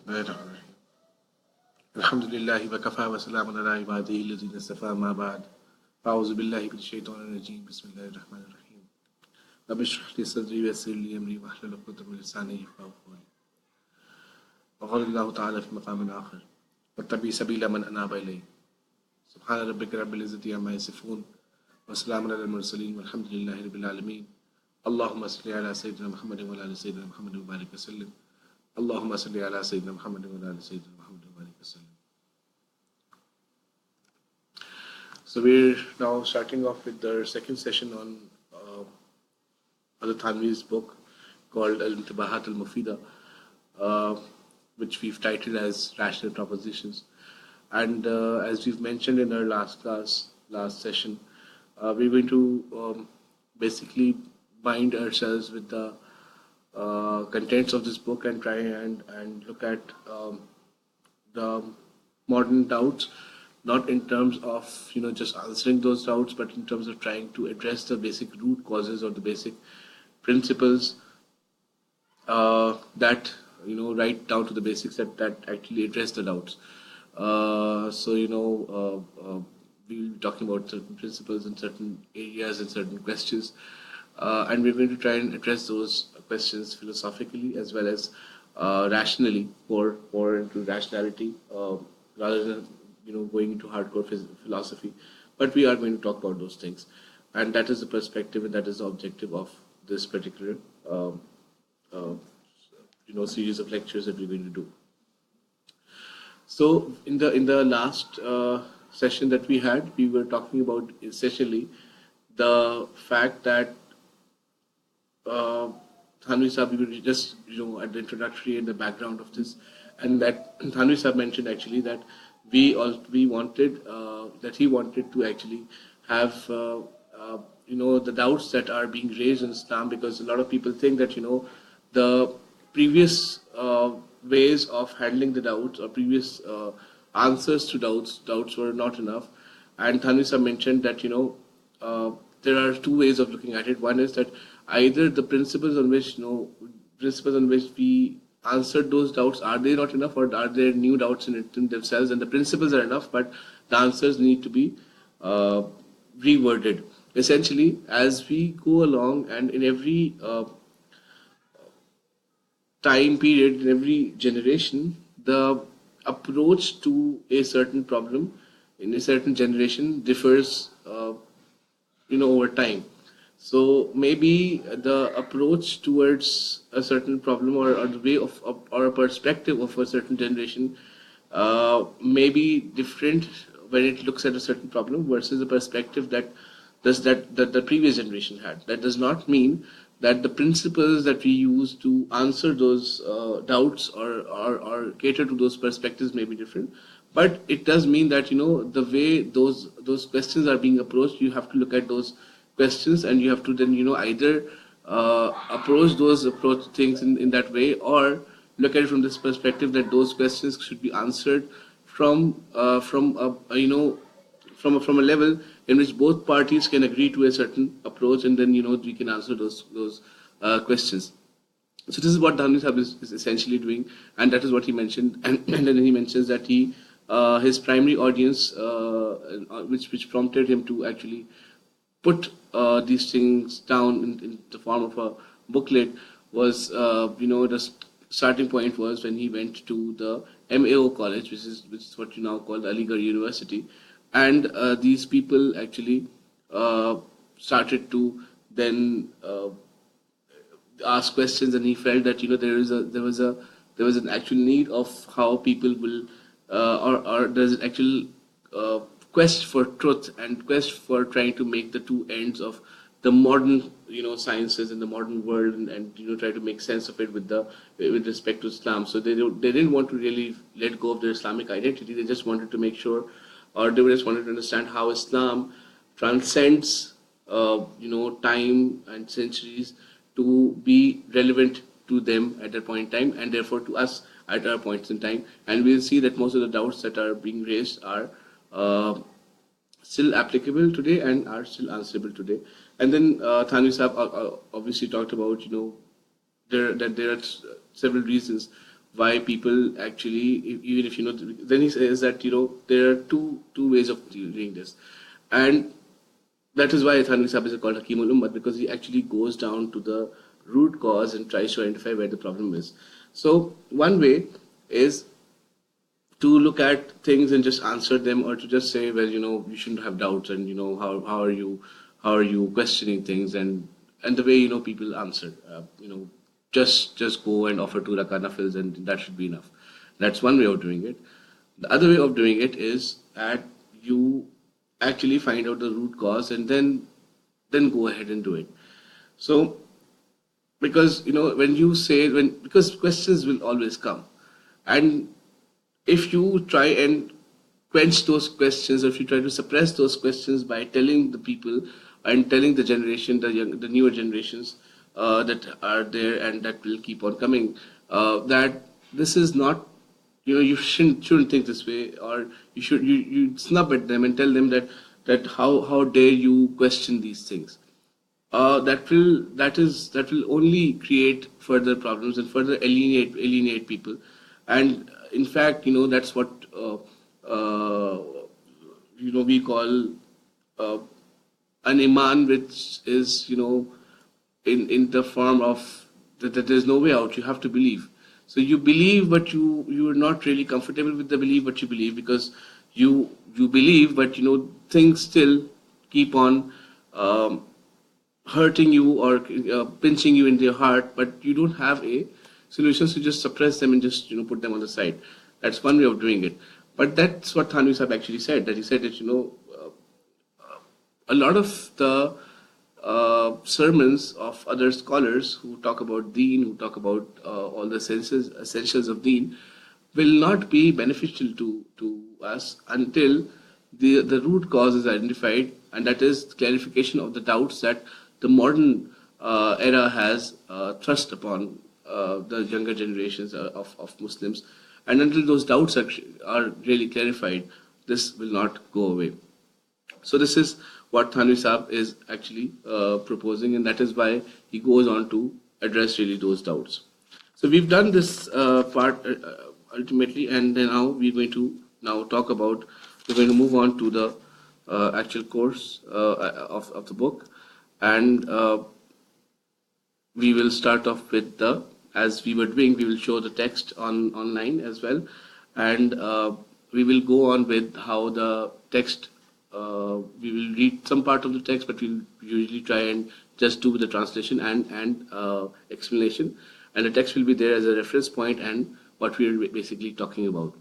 Bismillahirrahmanirrahim. Alhamdulillahi wa kafa wa salamun ala ibadihi alladhina istafa ma ba'd. A'udhu billahi minash shaitanir rajim. Bismillahirrahmanirrahim. Rabbi shrah li sadri wa yassir li amri wahlul 'uqdatam min lisani yafqahu qawli. Wa qala Allahu ta'ala fi maqamin akhar. Wattabi sabila man anaba ilayhi. Subhana rabbika rabbil izzati amma yasifun. Wa salamun ala al-mursalin walhamdulillahi rabbil alamin. Allahumma salli ala sayyidina Muhammadin wa ala sayyidina Muhammadin wa barik wa sallim. Allahumma salli ala sayyidina Muhammadin wa ala sayyidina Muhammadin wa barik wa sallim. So we're now starting off with the second session on Thanvi's book called الانتبہات المفیدہ, which we've titled as Rational Propositions. And as we've mentioned in our last session, we're going to basically bind ourselves with the contents of this book and try and look at the modern doubts, not in terms of just answering those doubts, but in terms of trying to address the basic root causes or the basic principles that right down to the basics that actually address the doubts. We'll be talking about certain principles in certain areas and certain questions, and we're going to try and address those questions philosophically as well as rationally, more into rationality rather than going into hardcore philosophy. But we are going to talk about those things, and that is the perspective and that is the objective of this particular series of lectures that we're going to do. So in the last session that we had, we were talking about essentially the fact that Thanvi Sahib, we were just at the introductory and the background of this, and that Thanvi Sahib mentioned actually that he wanted to actually have the doubts that are being raised in Islam, because a lot of people think that the previous ways of handling the doubts or previous answers to doubts were not enough. And Thanvi Sahib mentioned that there are two ways of looking at it. One is that either the principles on which we answered those doubts, are they not enough, or are there new doubts in themselves, and the principles are enough but the answers need to be reworded. Essentially, as we go along and in every time period, in every generation, the approach to a certain problem in a certain generation differs over time. So maybe the approach towards a certain problem or the way of or a perspective of a certain generation may be different when it looks at a certain problem versus the perspective that the previous generation had. That does not mean that the principles that we use to answer those doubts or cater to those perspectives may be different. But it does mean that the way those questions are being approached, you have to look at those questions and you have to then either approach things in that way, or look at it from this perspective that those questions should be answered from a level in which both parties can agree to a certain approach, and then we can answer those questions. So this is what Thanvi Sahib is essentially doing, and that is what he mentioned. And then he mentions that his primary audience, which prompted him to actually put these things down in the form of a booklet, was the starting point was when he went to the MAO college, which is what you now call the Aligarh University, and these people actually started to then ask questions, and he felt that there was an actual need of how people will or there's an actual quest for truth and quest for trying to make the two ends of the modern sciences in the modern world, and try to make sense of it with respect to Islam. So they didn't want to really let go of their Islamic identity. They just wanted to make sure, or they just wanted to understand how Islam transcends time and centuries to be relevant to them at that point in time, and therefore to us at our points in time. And we'll see that most of the doubts that are being raised are still applicable today and are still answerable today. And then Thanvi Sahib obviously talked about there are several reasons why people actually, even if then he says that there are two ways of doing this, and that is why Thanvi Sahib is called Hakimul Ummat, because he actually goes down to the root cause and tries to identify where the problem is. So one way is to look at things and just answer them, or to just say, well, you shouldn't have doubts, and how are you questioning things, and the way people answer, just go and offer 2 rakah nafils, and that should be enough. That's one way of doing it. The other way of doing it is that you actually find out the root cause, and then go ahead and do it. So, because because questions will always come, and if you try and quench those questions, or if you try to suppress those questions by telling the people and telling the generation, the newer generations that are there and that will keep on coming, that this is not, you shouldn't think this way, or you snub at them and tell them that how dare you question these things. That will only create further problems and further alienate people. And in fact, that's what we call an iman, which is in the form of that there's no way out. You have to believe. So you believe, but you are not really comfortable with the belief, but you believe because you believe, but things still keep on hurting you or pinching you in your heart, but you don't have a solution, so just suppress them and just put them on the side. That's one way of doing it. But that's what Thanvi Sahib actually said. That he said that a lot of the sermons of other scholars who talk about Deen, who talk about all the essentials of Deen, will not be beneficial to us until the root cause is identified, and that is clarification of the doubts that the modern era has thrust upon the younger generations of Muslims. And until those doubts are really clarified, this will not go away. So this is what Thanvi Sahib is actually proposing, and that is why he goes on to address really those doubts. So we've done this part ultimately, and then now we're going to move on to the actual course of the book, and we will start off with as we were doing, we will show the text online as well, and we will go on with how the text, we will read some part of the text, but we'll usually try and just do the translation and explanation, and the text will be there as a reference point and what we are basically talking about.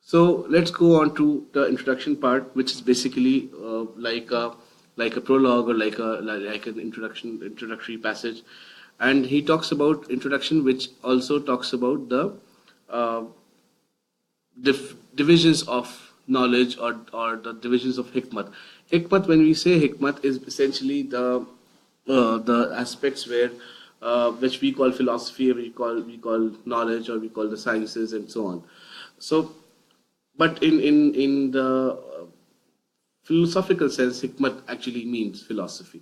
So let's go on to the introduction part, which is basically like a prologue, or like an introductory passage. And he talks about introduction, which also talks about the divisions of knowledge, or the divisions of hikmat. Hikmat, when we say hikmat, is essentially the aspects where which we call philosophy, or we call knowledge, or we call the sciences, and so on. So, but in the philosophical sense, hikmat actually means philosophy.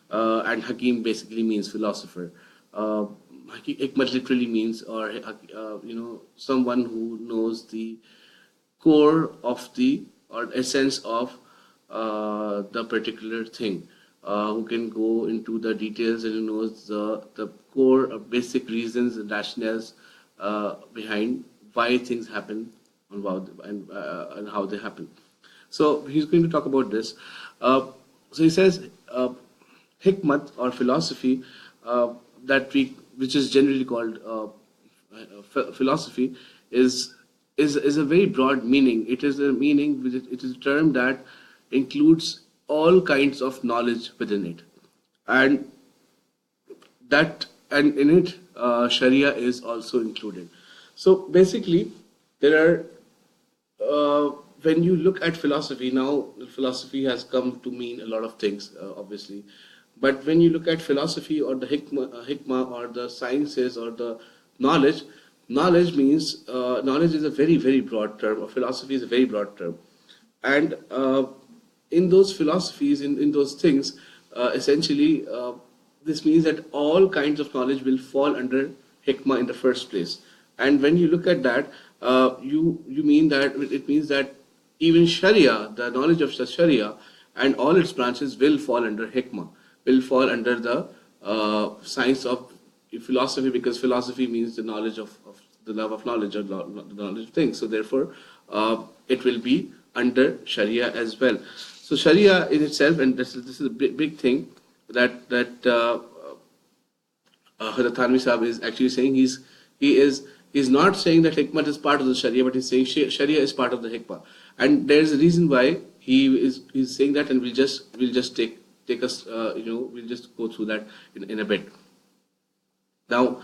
And Hakim basically means philosopher. Hikmat literally means, or someone who knows the core of or essence of the particular thing, who can go into the details and who knows the core of basic reasons and rationales behind why things happen and how they happen. So he's going to talk about this. So he says, hikmat, or philosophy, which is generally called philosophy, is a very broad meaning. It is a meaning. It is a term that includes all kinds of knowledge within it, and in it, Sharia is also included. So basically, there are when you look at philosophy now, philosophy has come to mean a lot of things, obviously. But when you look at philosophy, or the hikmah, or the sciences, or the knowledge means knowledge is a very, very broad term, or philosophy is a very broad term. And in those philosophies, in those things, essentially, this means that all kinds of knowledge will fall under hikmah in the first place. And when you look at that, you mean that it means that even Sharia, the knowledge of the Sharia and all its branches will fall under hikmah, will fall under the science of philosophy, because philosophy means the knowledge of the love of knowledge, or the knowledge of things. So therefore, it will be under Sharia as well. So Sharia in itself, and this is a big thing that Hazrat Thanvi Sahib is actually saying. He's not saying that hikmah is part of the Sharia, but he's saying Sharia is part of the hikmah. And there's a reason why he's saying that, and we'll just take us we'll just go through that in a bit. Now,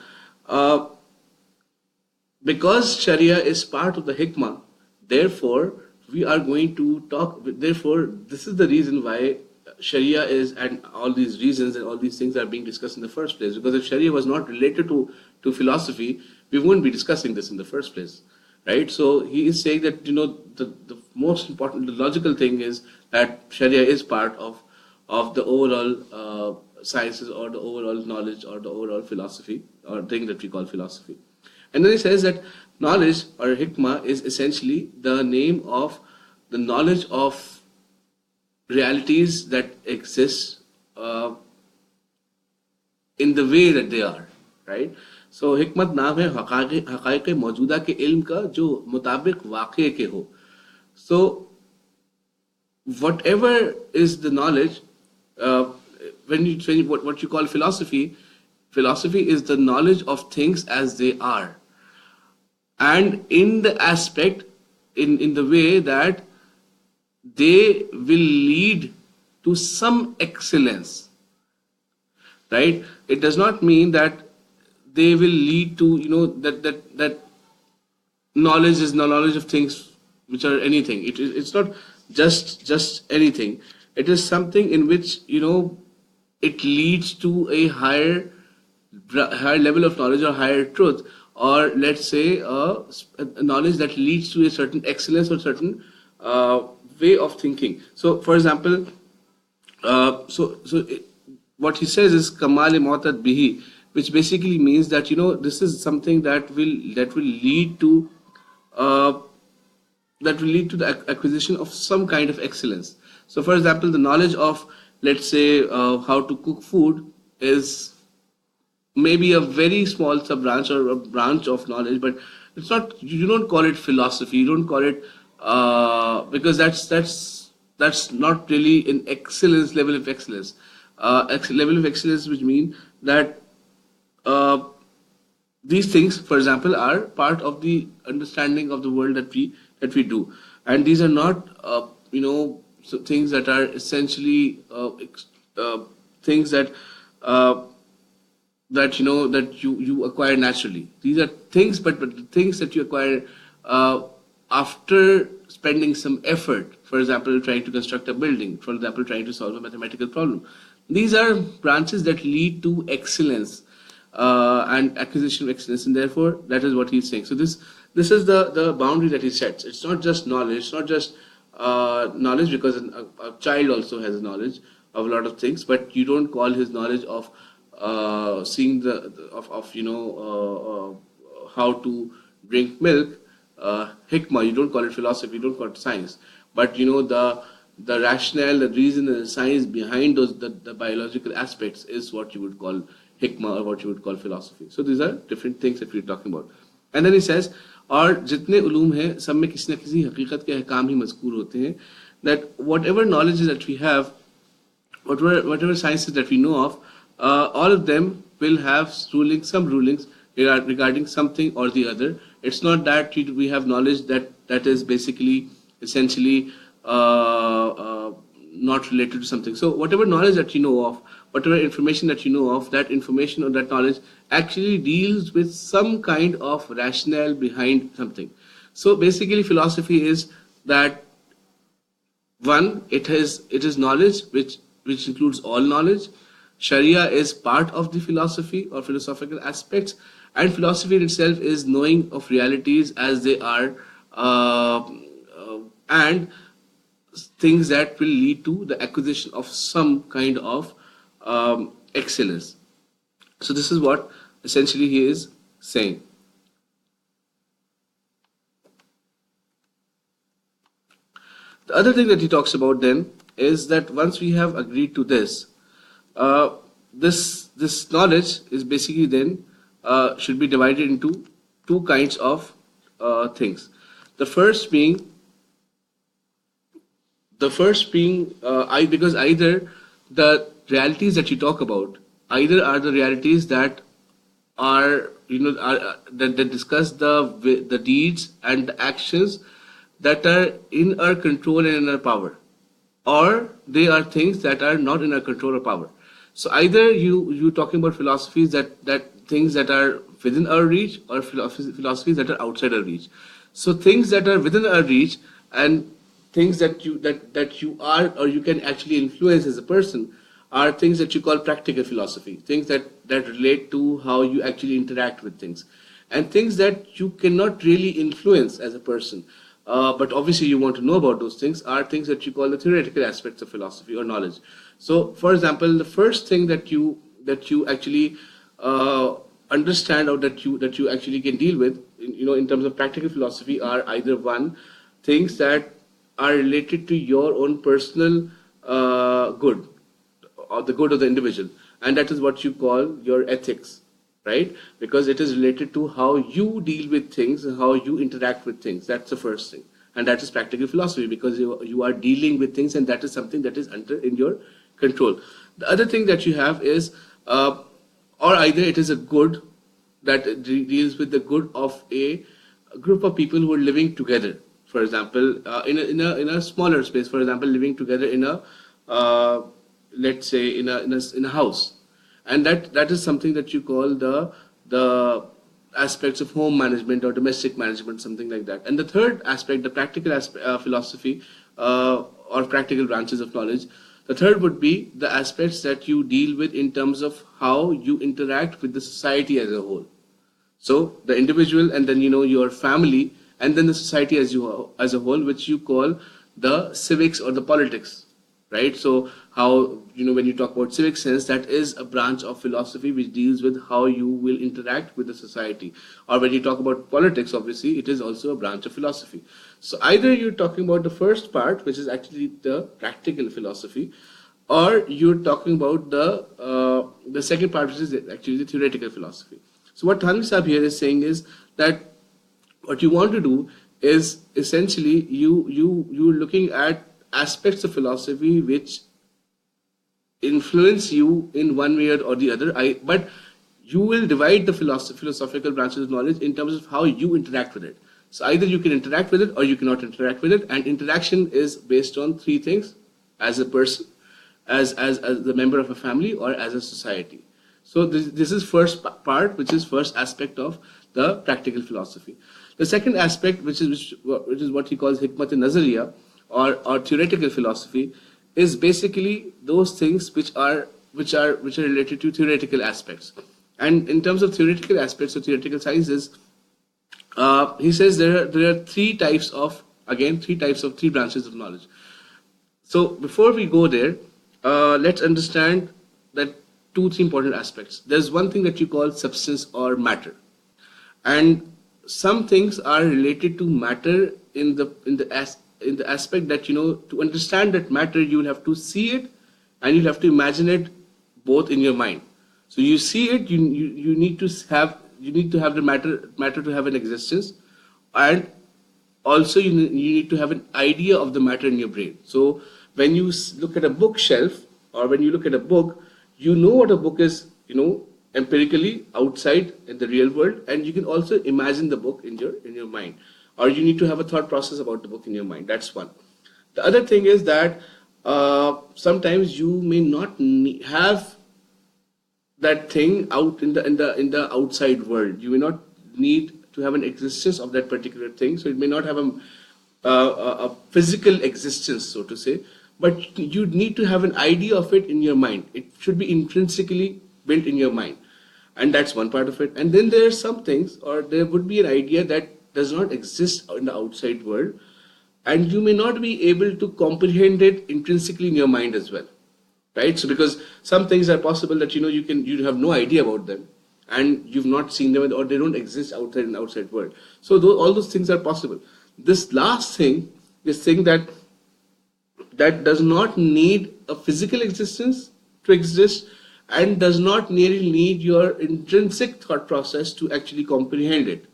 because Sharia is part of the hikmah, therefore we are going to talk. Therefore, this is the reason why Sharia is, and all these reasons and all these things are being discussed in the first place. Because if Sharia was not related to philosophy, we wouldn't be discussing this in the first place, right? So he is saying that the most important, the logical thing is that Sharia is part of the overall sciences, or the overall knowledge, or the overall philosophy, or thing that we call philosophy. And then he says that knowledge, or hikmah, is essentially the name of the knowledge of realities that exist in the way that they are, right? So hikmat नाम है हक़ाइक़ मौजूदा के इल्म का जो मुताबिक वाक़े के हो. So whatever is the knowledge, when what you call philosophy is the knowledge of things as they are, and in the aspect, in the way that they will lead to some excellence, right? It does not mean that they will lead to, that knowledge is knowledge of things which are anything. It's not just anything. It is something in which, it leads to a higher level of knowledge, or higher truth, or let's say a knowledge that leads to a certain excellence, or certain way of thinking. So, for example, what he says is kamal mu'tad bihi, which basically means that this is something that will lead to the acquisition of some kind of excellence. So, for example, the knowledge of, let's say, how to cook food is maybe a very small sub branch, or a branch of knowledge, but it's not. You don't call it philosophy. You don't call it because that's not really an excellence, level of excellence. Level of excellence, which mean that these things, for example, are part of the understanding of the world that we do, and these are not things that are essentially things that you acquire naturally. These are things, but the things that you acquire after spending some effort. For example, trying to construct a building. For example, trying to solve a mathematical problem. These are branches that lead to excellence and acquisition of excellence, and therefore that is what he's saying. So this is the boundary that he sets. It's not just knowledge. It's not just knowledge, because a child also has knowledge of a lot of things, but you don't call his knowledge of seeing how to drink milk hikmah. You don't call it philosophy. You don't call it science. But the rationale, the reason, and the science behind the biological aspects is what you would call hikmah, or what you would call philosophy. So these are different things that we're talking about. And then he says, और जितने उलूम हैं सब में किसी न किसी हकीकत के अहकाम ही मज़कूर होते हैं, that whatever knowledge that we have, whatever sciences that we know of, all of them will have some rulings regarding something or the other. It's not that we have knowledge that is basically, essentially not related to something. So whatever knowledge that you know of, whatever information that you know of, that information or that knowledge actually deals with some kind of rationale behind something. So basically philosophy is that, one, it is knowledge which includes all knowledge. Sharia is part of the philosophy or philosophical aspects, and philosophy in itself is knowing of realities as they are, and things that will lead to the acquisition of some kind of excellence. So this is what essentially he is saying. The other thing that he talks about then is that once we have agreed to this, this knowledge is basically then should be divided into two kinds of things. The first being because either the realities that you talk about either are the realities that are that discuss the deeds and the actions that are in our control and in our power, or they are things that are not in our control or power. So either you talking about philosophies that things that are within our reach, or philosophies that are outside our reach. So things that are within our reach and things that you are or you can actually influence as a person are things that you call practical philosophy, things that relate to how you actually interact with things, and things that you cannot really influence as a person, but obviously you want to know about those things, are things that you call the theoretical aspects of philosophy or knowledge. So, for example, the first thing that you actually understand, or that you actually can deal with, in terms of practical philosophy, are either one, things that are related to your own personal good, or the good of the individual, and that is what you call your ethics, right? Because it is related to how you deal with things and how you interact with things. That's the first thing, and that is practical philosophy, because you are dealing with things, and that is something that is in your control. The other thing that you have is, or either it is a good that deals with the good of a group of people who are living together. For example, in a smaller space, for example, living together in a let's say in a house, and that is something that you call the aspects of home management or domestic management, something like that. And the third aspect, the practical philosophy or practical branches of knowledge, the third would be the aspects that you deal with in terms of how you interact with the society as a whole. So the individual, and then your family, and then the society as a whole, which you call the civics or the politics, right? So how, when you talk about civic sense, that is a branch of philosophy which deals with how you will interact with the society. Or when you talk about politics, obviously it is also a branch of philosophy. So either you're talking about the first part, which is actually the practical philosophy, or you're talking about the second part, which is actually the theoretical philosophy. So what Thanvi Sahib here is saying is that what you want to do is essentially you're looking at aspects of philosophy which influence you in one way or the other, but you will divide the philosophical branches of knowledge in terms of how you interact with it. So either you can interact with it or you cannot interact with it, and interaction is based on three things: as a person, as the member of a family, or as a society. So this is first part, which is first aspect of the practical philosophy. The second aspect, which is what he calls hikmat-e-nazariya or theoretical philosophy, is basically those things which are related to theoretical aspects. And in terms of theoretical aspects or theoretical sciences, he says there are three branches of knowledge. So before we go there, let's understand that three important aspects. There's one thing that you call substance or matter, and some things are related to matter in the aspect that, to understand that matter, you'll have to see it and you'll have to imagine it both in your mind. So you see it, you need to have the matter to have an existence, and also you need to have an idea of the matter in your brain. So when you look at a bookshelf or when you look at a book, you know what a book is, empirically outside in the real world, and you can also imagine the book in your mind, or you need to have a thought process about the book in your mind. That's one. The other thing is that sometimes you may not have that thing out in the outside world. You may not need to have an existence of that particular thing, so it may not have a physical existence, so to say, but you need to have an idea of it in your mind. It should be intrinsically built in your mind, and that's one part of it. And then there are some things, or there would be an idea that does not exist in the outside world, and you may not be able to comprehend it intrinsically in your mind as well, right? So because some things are possible that you have no idea about them, and you've not seen them, or they don't exist outside in the outside world. So all those things are possible. This last thing, this thing that does not need a physical existence to exist, and does not nearly need your intrinsic thought process to actually comprehend it,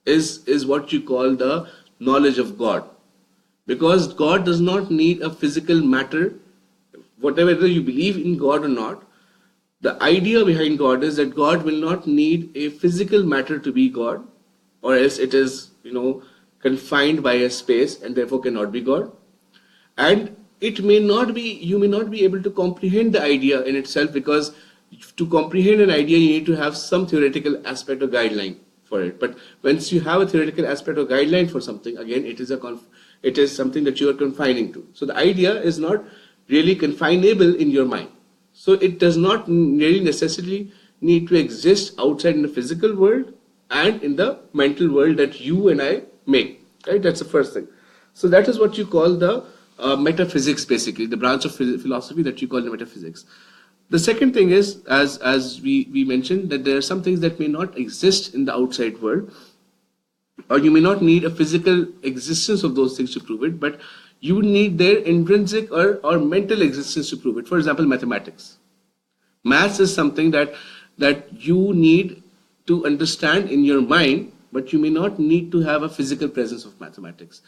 is what you call the knowledge of God. Because God does not need a physical matter, whatever you believe in God or not. The idea behind God is that God will not need a physical matter to be God, or else it is, confined by a space and therefore cannot be God. And you may not be able to comprehend the idea in itself, because to comprehend an idea you need to have some theoretical aspect or guideline for it. But once you have a theoretical aspect or guideline for something, again it is something that you are confining to. So the idea is not really confinable in your mind. So it does not really necessarily need to exist outside in the physical world and in the mental world that you and I make. Right? That's the first thing. So that is what you call the metaphysics, basically, the branch of philosophy that you call the metaphysics. The second thing is, as we mentioned, that there are some things that may not exist in the outside world, or you may not need a physical existence of those things to prove it, but you need their intrinsic or mental existence to prove it. For example, mathematics. Maths is something that you need to understand in your mind, but you may not need to have a physical presence of mathematics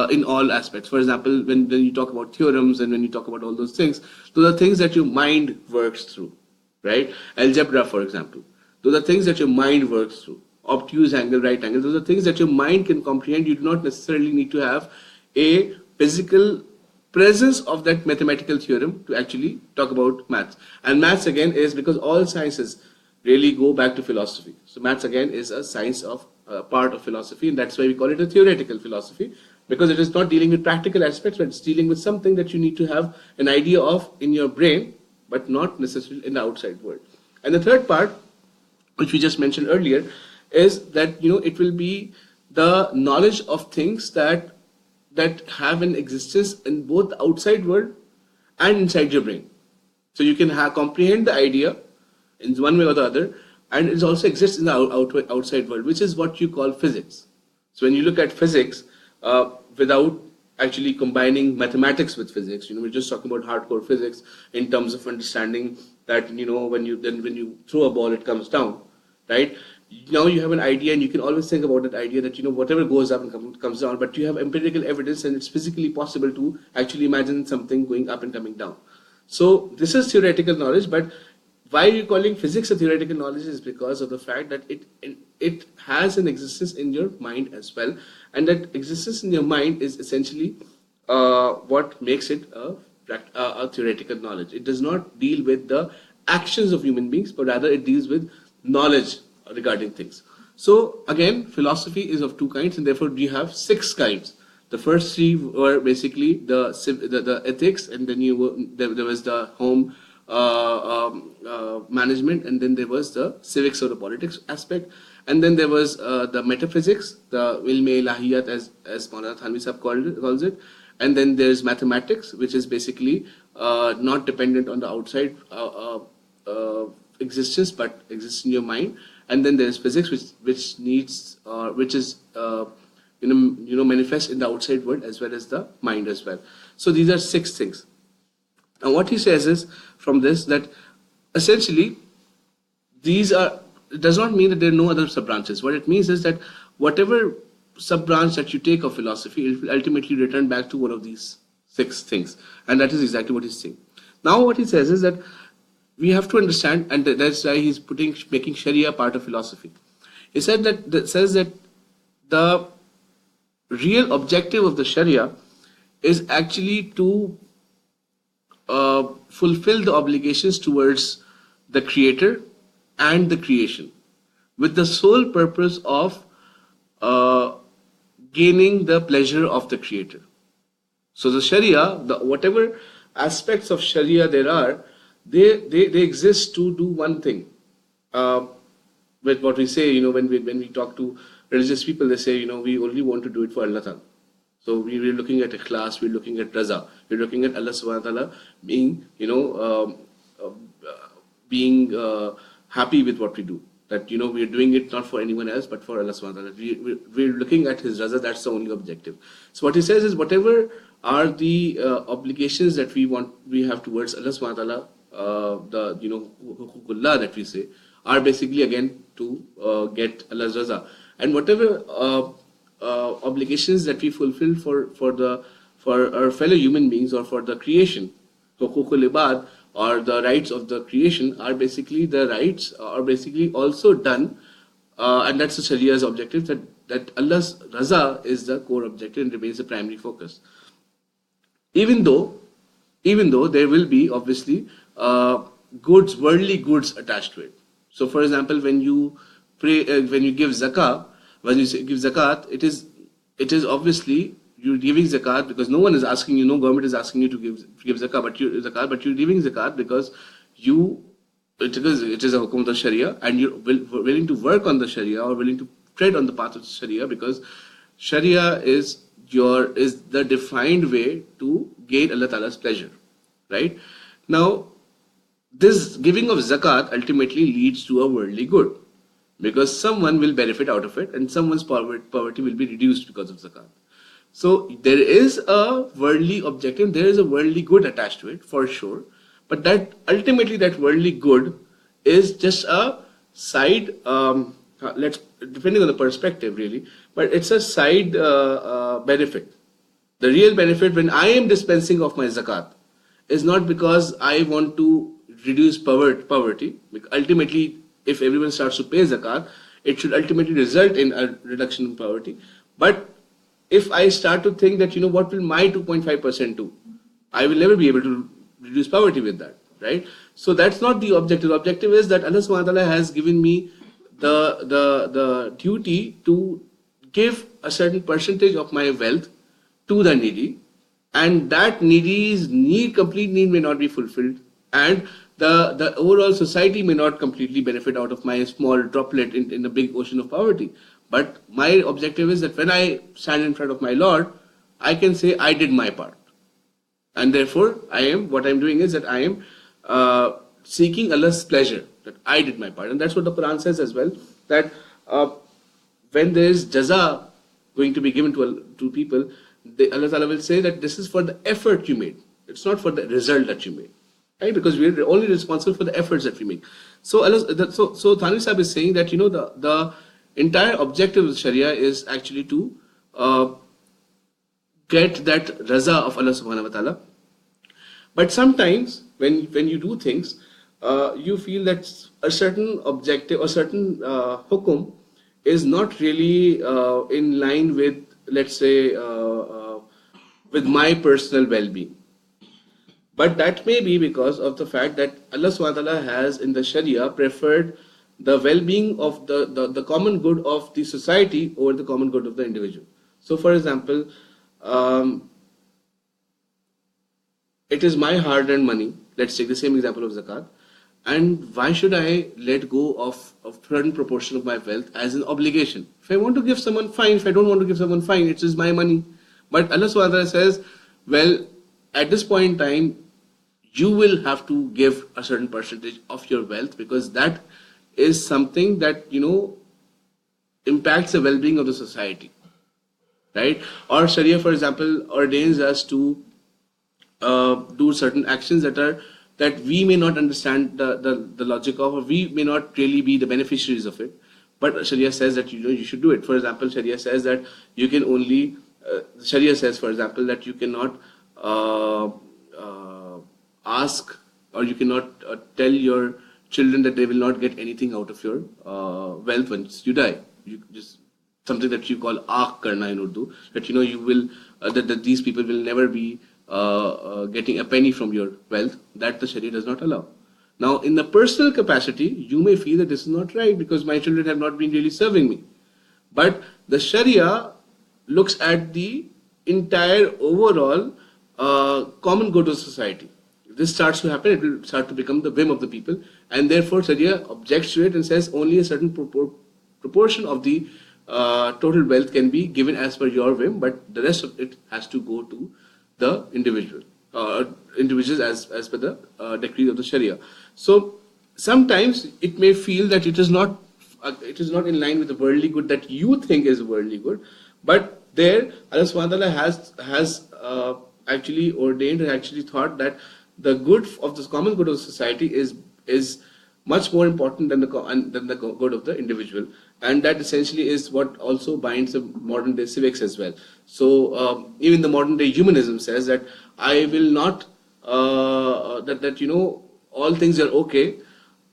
in all aspects. For example, when you talk about theorems and when you talk about all those are things that your mind works through, right? Algebra, for example. Those are things that your mind works through. Obtuse angle, right angle, those are things that your mind can comprehend. You do not necessarily need to have a physical presence of that mathematical theorem to actually talk about maths. And maths, again, is because all sciences really go back to philosophy. So maths, again, is a science of part of philosophy, and that's why we call it a theoretical philosophy, because it is not dealing with practical aspects, but it's dealing with something that you need to have an idea of in your brain, but not necessarily in the outside world. And the third part, which we just mentioned earlier, is that it will be the knowledge of things that have an existence in both the outside world and inside your brain. So you can comprehend the idea in one way or the other, and it also exists in the outside world, which is what you call physics. So when you look at physics, without actually combining mathematics with physics, we're just talking about hardcore physics in terms of understanding that when you throw a ball, it comes down, right? Now you have an idea, and you can always think about that idea that whatever goes up and comes down, but you have empirical evidence, and it's physically possible to actually imagine something going up and coming down. So this is theoretical knowledge, but why are you calling physics a theoretical knowledge is because of the fact that it has an existence in your mind as well, and that existence in your mind is essentially what makes it a theoretical knowledge. It does not deal with the actions of human beings, but rather it deals with knowledge regarding things. So again, philosophy is of two kinds, and therefore you have 6 kinds. The first 3 were basically the ethics, and then there was the home management, and then there was the civics or the politics aspect, and then there was the metaphysics, the ilm-e-ilahiyat as Maulana Thanvi sahab calls it, and then there's mathematics, which is basically not dependent on the outside existence, but exists in your mind, and then there's physics, which is manifest in the outside world as well as the mind as well. So these are 6 things. And what he says is from this that essentially it does not mean that there are no other sub-branches. What it means is that whatever sub-branch that you take of philosophy, it will ultimately return back to one of these 6 things. And that is exactly what he's saying. Now what he says is that we have to understand, and that's why he's making Sharia part of philosophy. He says that the real objective of the Sharia is actually to fulfill the obligations towards the Creator and the creation, with the sole purpose of gaining the pleasure of the Creator. So the Sharia, whatever aspects of Sharia there are, they exist to do one thing. With what we say, when we talk to religious people, they say, we only want to do it for Allah Ta'ala. So we're looking at ikhlas, we're looking at raza, we're looking at Allah Subhanahu wa Ta'ala being, being happy with what we do. that we are doing it not for anyone else but for Allah subhanahu wa ta'ala. We're looking at His raza. That's the only objective. So what he says is, whatever are the obligations that we have towards Allah subhanahu wa ta'ala, the huququllah that we say, are basically again to get Allah's raza. And whatever obligations that we fulfill for our fellow human beings or for the creation, huququl ibad, or the rights of the creation, are basically the rights are basically also done, and that's the Shariah's objective, that Allah's raza is the core objective and remains the primary focus. Even though there will be obviously goods, worldly goods attached to it. So, for example, when you pray, when you give zakah, when you give zakat, it is obviously you're giving zakat because no one is asking you, no government is asking you to give zakat, but you're giving zakat because it is a hukum of the Sharia, and you're willing to work on the Sharia or willing to tread on the path of the Sharia, because Sharia is the defined way to gain Allah Ta'ala's pleasure, right? Now, this giving of zakat ultimately leads to a worldly good, because someone will benefit out of it and someone's poverty will be reduced because of zakat. So there is a worldly objective, there is a worldly good attached to it for sure, but that ultimately that worldly good is just a side, depending on the perspective really, but it's a side benefit. The real benefit when I am dispensing of my zakat is not because I want to reduce poverty. Ultimately, if everyone starts to pay zakat, it should ultimately result in a reduction in poverty. But if I start to think that, what will my 2.5% do? I will never be able to reduce poverty with that, right? So that's not the objective. The objective is that Allah subhanahu wa ta'ala has given me the duty to give a certain percentage of my wealth to the needy, and that needy's complete need may not be fulfilled, and the overall society may not completely benefit out of my small droplet in the big ocean of poverty. But my objective is that when I stand in front of my Lord, I can say I did my part. And therefore, what I'm doing is that I am seeking Allah's pleasure, that I did my part. And that's what the Quran says as well, that when there is jaza going to be given to people, Allah Ta'ala will say that this is for the effort you made. It's not for the result that you made. Right? Because we are only responsible for the efforts that we make. So Thanvi Sahib is saying that, the entire objective of Sharia is actually to get that raza of Allah subhanahu wa ta'ala. But sometimes when you do things, you feel that a certain objective or certain hukum is not really in line with, let's say, with my personal well-being. But that may be because of the fact that Allah subhanahu wa ta'ala has in the Sharia preferred the well-being of the common good of the society over the common good of the individual. So for example, it is my hard-earned money. Let's take the same example of zakat. And why should I let go of a certain proportion of my wealth as an obligation? If I want to give someone, fine. If I don't want to give someone, fine. It is my money. But Allah subhanahu wa ta'ala says, well, at this point in time, you will have to give a certain percentage of your wealth, because that is something that, impacts the well-being of the society, right? Or Sharia, for example, ordains us to do certain actions that we may not understand the logic of, or we may not really be the beneficiaries of it. But Sharia says that you should do it. For example, Sharia says that you can only, Sharia says, for example, that you cannot ask, or you cannot tell your children that they will not get anything out of your wealth once you die. You just something that you call aak karna in Urdu, that you will that these people will never be getting a penny from your wealth. That the Sharia does not allow. Now, in the personal capacity, you may feel that this is not right because my children have not been really serving me. But the Sharia looks at the entire overall common good of society. If this starts to happen, it will start to become the whim of the people, and therefore Sharia objects to it and says only a certain proportion of the total wealth can be given as per your whim, but the rest of it has to go to the individuals as per the decree of the Sharia. So sometimes it may feel that it is not it is not in line with the worldly good that you think is worldly good, but there Allah subhanahu wa ta'ala has actually ordained and actually thought that the good of the common good of society is much more important than the good of the individual, and that essentially is what also binds the modern day civics as well. So even the modern day humanism says that I will not that all things are okay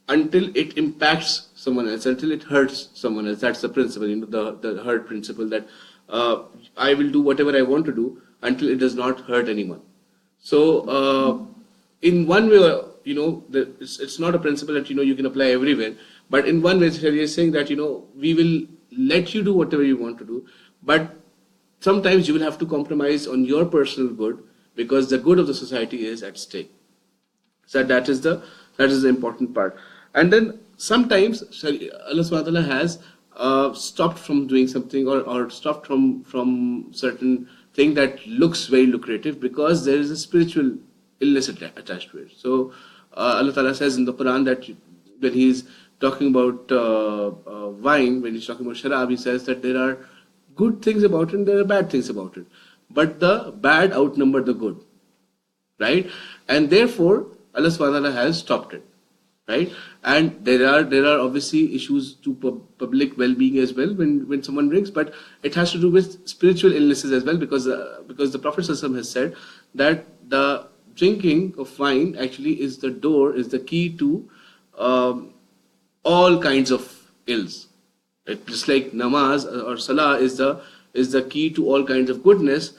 until it impacts someone else, until it hurts someone else. That's the principle, the hurt principle, that I will do whatever I want to do until it does not hurt anyone. So in one way, it's not a principle that you can apply everywhere, but in one way Shariah is saying that we will let you do whatever you want to do, but sometimes you will have to compromise on your personal good because the good of the society is at stake. So that is the important part. And then sometimes Allah subhanahu wa ta'ala has stopped from doing something or stopped from certain thing that looks very lucrative because there is a spiritual illness attached to it. So Allah ta'ala says in the Quran that when he's talking about wine, when he's talking about sharab, he says that there are good things about it and there are bad things about it, but the bad outnumber the good, right? And therefore Allah subhanahu wa ta'ala has stopped it, right? And there are obviously issues to public well-being as well when someone drinks, but it has to do with spiritual illnesses as well, because the Prophet sallallahu alaihi wasallam has said that the drinking of wine actually is the key to all kinds of ills. Right? Just like namaz or salah is the key to all kinds of goodness,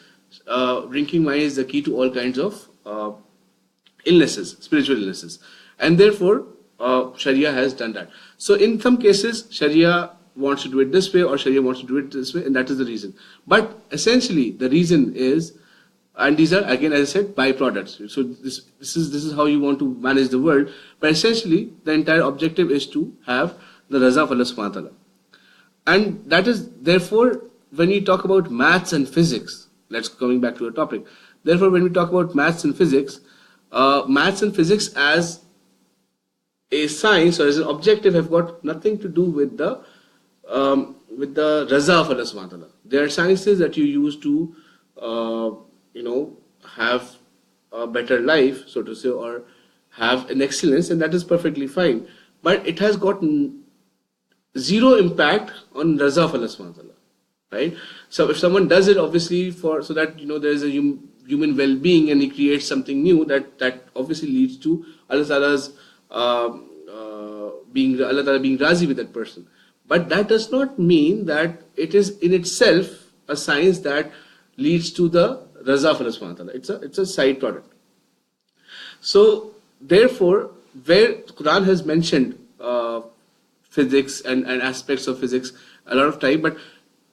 drinking wine is the key to all kinds of illnesses, spiritual illnesses. And therefore Sharia has done that. So in some cases Sharia wants to do it this way or Sharia wants to do it this way, and that is the reason. But essentially the reason is, and these are again, as I said, byproducts. So this is how you want to manage the world. But essentially the entire objective is to have the raza of Allah subhanahu wa ta'ala. And that is therefore when we talk about maths and physics, coming back to the topic. Therefore when we talk about maths and physics as a science or as an objective have got nothing to do with the raza of Allah subhanahu wa ta'ala. There are sciences that you use to have a better life, so to say, or have an excellence, and that is perfectly fine. But it has got zero impact on raza of Allah subhanahu wa ta'ala, right? So if someone does it obviously so that there is a human well-being and he creates something new, that obviously leads to Allah Ta'ala's being razi with that person. But that does not mean that it is in itself a science that leads to the raza of Allah subhanahu wa ta'ala. It's a side product. So therefore, where Quran has mentioned physics and aspects of physics a lot of time, but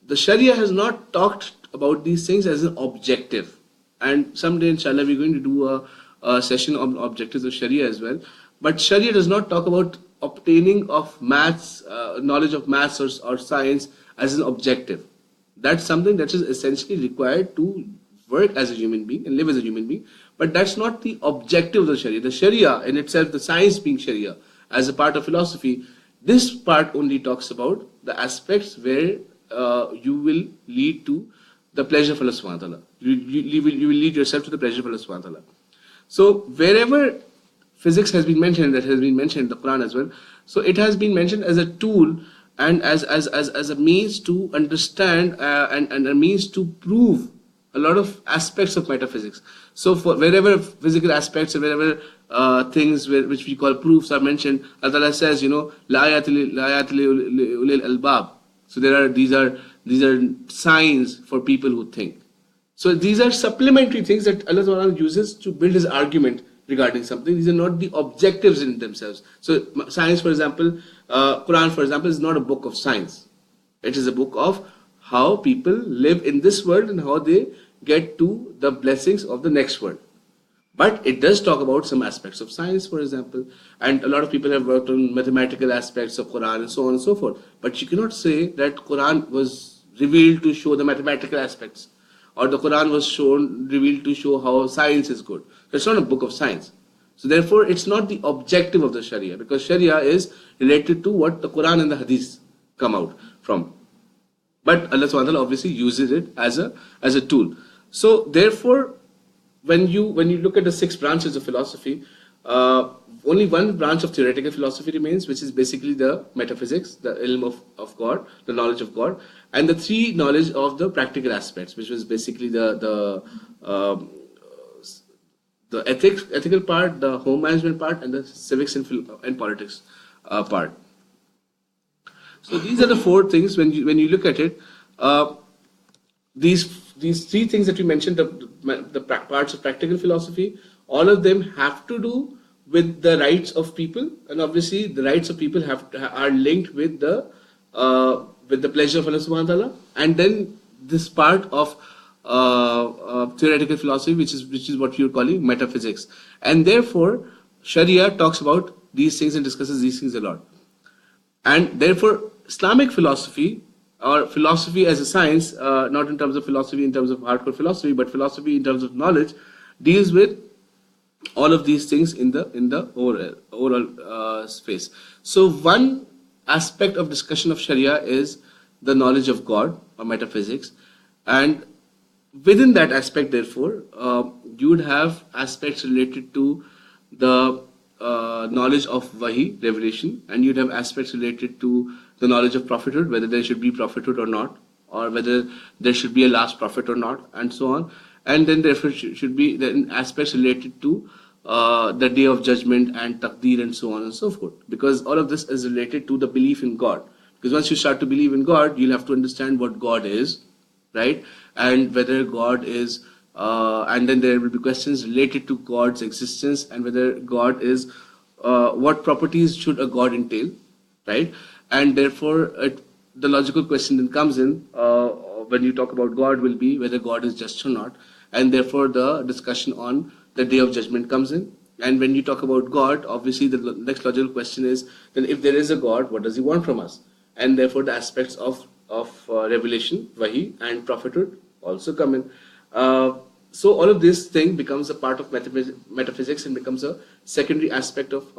the Sharia has not talked about these things as an objective. And someday inshallah we're going to do a session on objectives of Sharia as well. But Sharia does not talk about obtaining of maths, knowledge of maths or science as an objective. That's something that is essentially required to work as a human being and live as a human being. But that's not the objective of the Sharia. The Sharia in itself, the science being Sharia as a part of philosophy, this part only talks about the aspects where you will lead to the pleasure of Allah subhanahu wa ta'ala. You will lead yourself to the pleasure of Allah subhanahu wa ta'ala. So wherever physics has been mentioned, that has been mentioned in the Quran as well, so it has been mentioned as a tool and as a means to understand and a means to prove a lot of aspects of metaphysics. So for wherever physical aspects and wherever things which we call proofs are mentioned, Allah says, la ayatil ulil albab. So these are signs for people who think. So these are supplementary things that Allah Subhanahu uses to build his argument regarding something. These are not the objectives in themselves. So science, for example, Quran, for example, is not a book of science. It is a book of how people live in this world and how they get to the blessings of the next world. But it does talk about some aspects of science, for example, and a lot of people have worked on mathematical aspects of Quran and so on and so forth. But you cannot say that Quran was revealed to show the mathematical aspects, or the Quran was revealed to show how science is good. It's not a book of science. So therefore, it's not the objective of the Sharia, because Sharia is related to what the Quran and the Hadith come out from. But Allah subhanahu wa ta'ala obviously uses it as a tool. So therefore, when you look at the 6 branches of philosophy, only one branch of theoretical philosophy remains, which is basically the metaphysics, the ilm of God, the knowledge of God, and the 3 knowledge of the practical aspects, which was basically the ethical part, the home management part, and the civics and politics part. So these are the 4 things. When you look at it, these 3 things that we mentioned, the parts of practical philosophy, all of them have to do with the rights of people, and obviously the rights of people are linked with the pleasure of Allah subhanahu wa ta'ala, and then this part of theoretical philosophy, which is what you're calling metaphysics. And therefore, Sharia talks about these things and discusses these things a lot. And therefore, Islamic philosophy, or philosophy as a science, not in terms of philosophy in terms of hardcore philosophy, but philosophy in terms of knowledge, deals with all of these things in the overall space. So one aspect of discussion of Sharia is the knowledge of God, or metaphysics, and within that aspect, therefore, you would have aspects related to the knowledge of wahi, revelation, and you'd have aspects related to the knowledge of prophethood, whether there should be prophethood or not, or whether there should be a last prophet or not, and so on. And then therefore should be then aspects related to the day of judgment and taqdeer and so on and so forth. Because all of this is related to the belief in God. Because once you start to believe in God, you'll have to understand what God is, right? And whether God is, and then there will be questions related to God's existence and whether God is, what properties should a God entail, right? And therefore, the logical question then comes in when you talk about God will be whether God is just or not. And therefore, the discussion on the day of judgment comes in. And when you talk about God, obviously the next logical question is, then if there is a God, what does he want from us? And therefore, the aspects of revelation, wahi, and prophethood also come in. So all of this thing becomes a part of metaphysics and becomes a secondary aspect of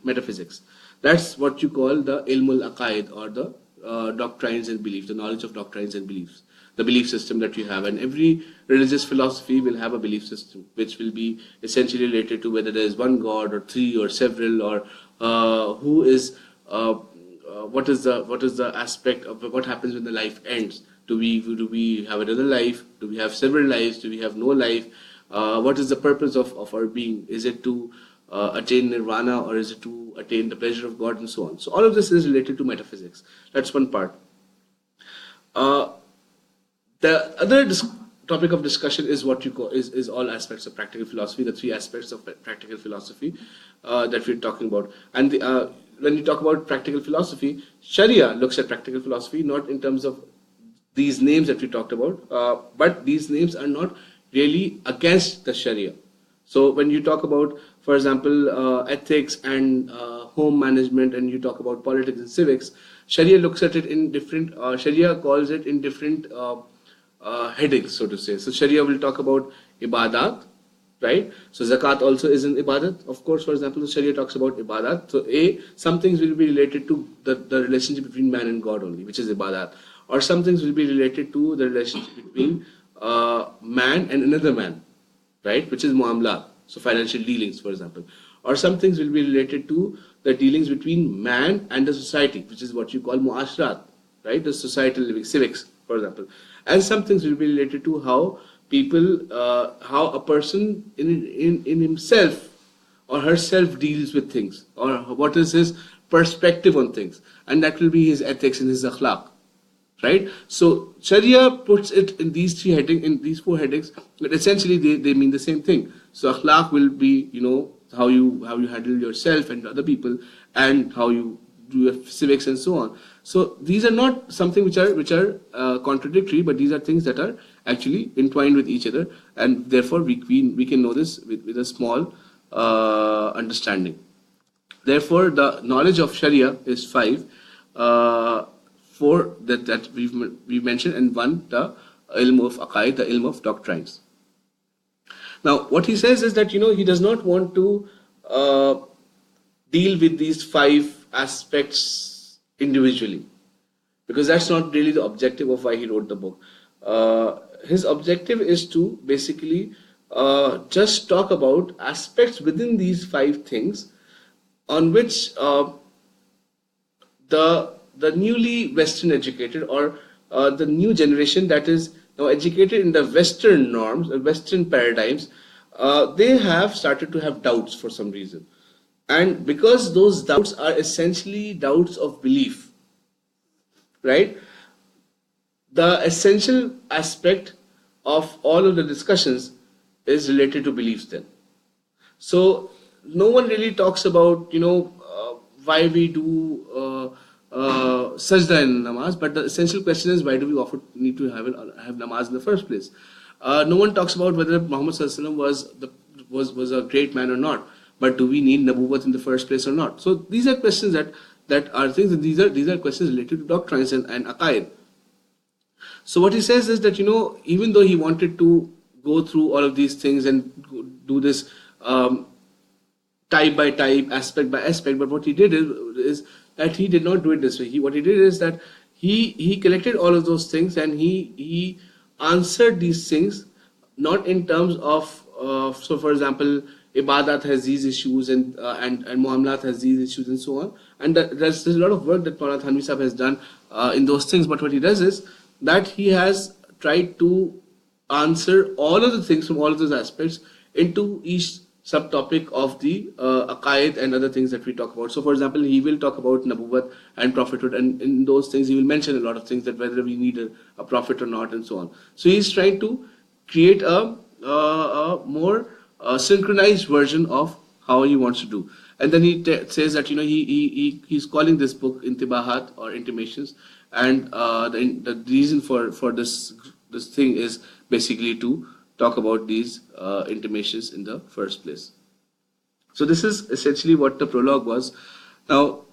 metaphysics. That's what you call the ilmul aqaid, or the doctrines and beliefs, the knowledge of doctrines and beliefs, the belief system that you have. And every religious philosophy will have a belief system, which will be essentially related to whether there is one God or 3 or several, or who is, what is the aspect of what happens when the life ends. Do we have another life? Do we have several lives? Do we have no life? What is the purpose of our being? Is it to attain nirvana, or is it to attain the pleasure of God, and so on? So all of this is related to metaphysics. That's one part. The other topic of discussion is what you call is all aspects of practical philosophy, the 3 aspects of practical philosophy that we're talking about. And when you talk about practical philosophy, Sharia looks at practical philosophy not in terms of these names that we talked about, but these names are not really against the Sharia. So when you talk about, for example, ethics and home management, and you talk about politics and civics, Sharia looks at it in different, Sharia calls it in different headings, so to say. So Sharia will talk about ibadat, right? So zakat also is an ibadat, of course. For example, the Sharia talks about ibadat. So some things will be related to the relationship between man and God only, which is ibadat. Or some things will be related to the relationship between man and another man, right? Which is muamlat, so financial dealings, for example. Or some things will be related to the dealings between man and the society, which is what you call muashrat, right? The societal living, civics, for example. And some things will be related to how people, how a person in himself or herself deals with things, or what is his perspective on things. And that will be his ethics and his akhlaq. Right? So Sharia puts it in these 3 headings, in these 4 headings, but essentially they mean the same thing. So akhlaq will be, how you handle yourself and other people, and how you do your civics and so on. So these are not something which are contradictory, but these are things that are actually entwined with each other, and therefore we can know this with a small understanding. Therefore, the knowledge of Sharia is 5. 4 that we've mentioned, and 1 the ilm of aqaid, the ilm of doctrines. Now, what he says is that he does not want to deal with these 5 aspects individually. because that's not really the objective of why he wrote the book. His objective is to basically just talk about aspects within these 5 things on which the newly Western educated, or the new generation that is now educated in the Western norms, Western paradigms, they have started to have doubts for some reason. And because those doubts are essentially doubts of belief, right? The essential aspect of all of the discussions is related to beliefs then. So no one really talks about, why we do sajda in namaz, but the essential question is, why do we need to have namaz in the first place? No one talks about whether Muhammad Sallallahu Alaihi Wasallam was a great man or not, but do we need nabuwwat in the first place or not? So these are questions that are things, and these are questions related to doctrines and aqaid. So what he says is that, even though he wanted to go through all of these things and do this type by type, aspect by aspect, but what he did is that he did not do it this way. What he did is that he collected all of those things, and he answered these things not in terms of, so for example, ibadat has these issues and muamalat has these issues and so on. And there's a lot of work that Maulana Thanvi Sahib has done in those things. But what he does is that he has tried to answer all of the things from all of those aspects into each subtopic of the aqaid and other things that we talk about. So for example, he will talk about nabuwwat and prophethood, and in those things he will mention a lot of things, that whether we need a prophet or not and so on. So he's trying to create a more synchronized version of how he wants to do. And then he says that he's calling this book Intibahat, or intimations, and the reason for this thing is basically to talk about these intimations in the first place. So this is essentially what the prologue was. Now,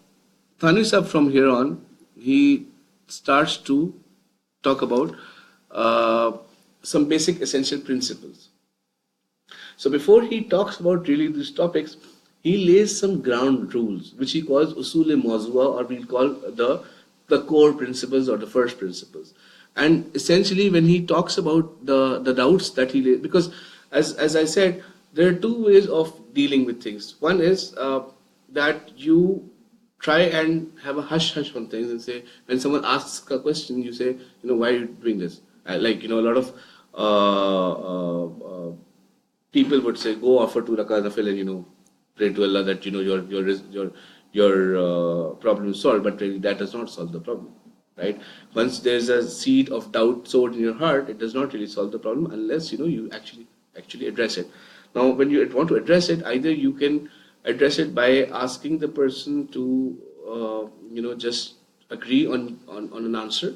Thanvi Sahib from here on, he starts to talk about some basic essential principles. So before he talks about really these topics, he lays some ground rules, which he calls usul-e-mawzu'a, or we'll call the core principles or the first principles. And essentially, when he talks about the doubts that he lays, because as I said, there are 2 ways of dealing with things. One is that you try and have a hush on things and say, when someone asks a question, you say, why are you doing this? A lot of people would say, go offer 2 rakat nafil and pray to Allah that your problem is solved. But really, that does not solve the problem, right? Once there's a seed of doubt sowed in your heart, it does not really solve the problem unless you actually address it. Now, when you want to address it, either you can address it by asking the person to just agree on an answer,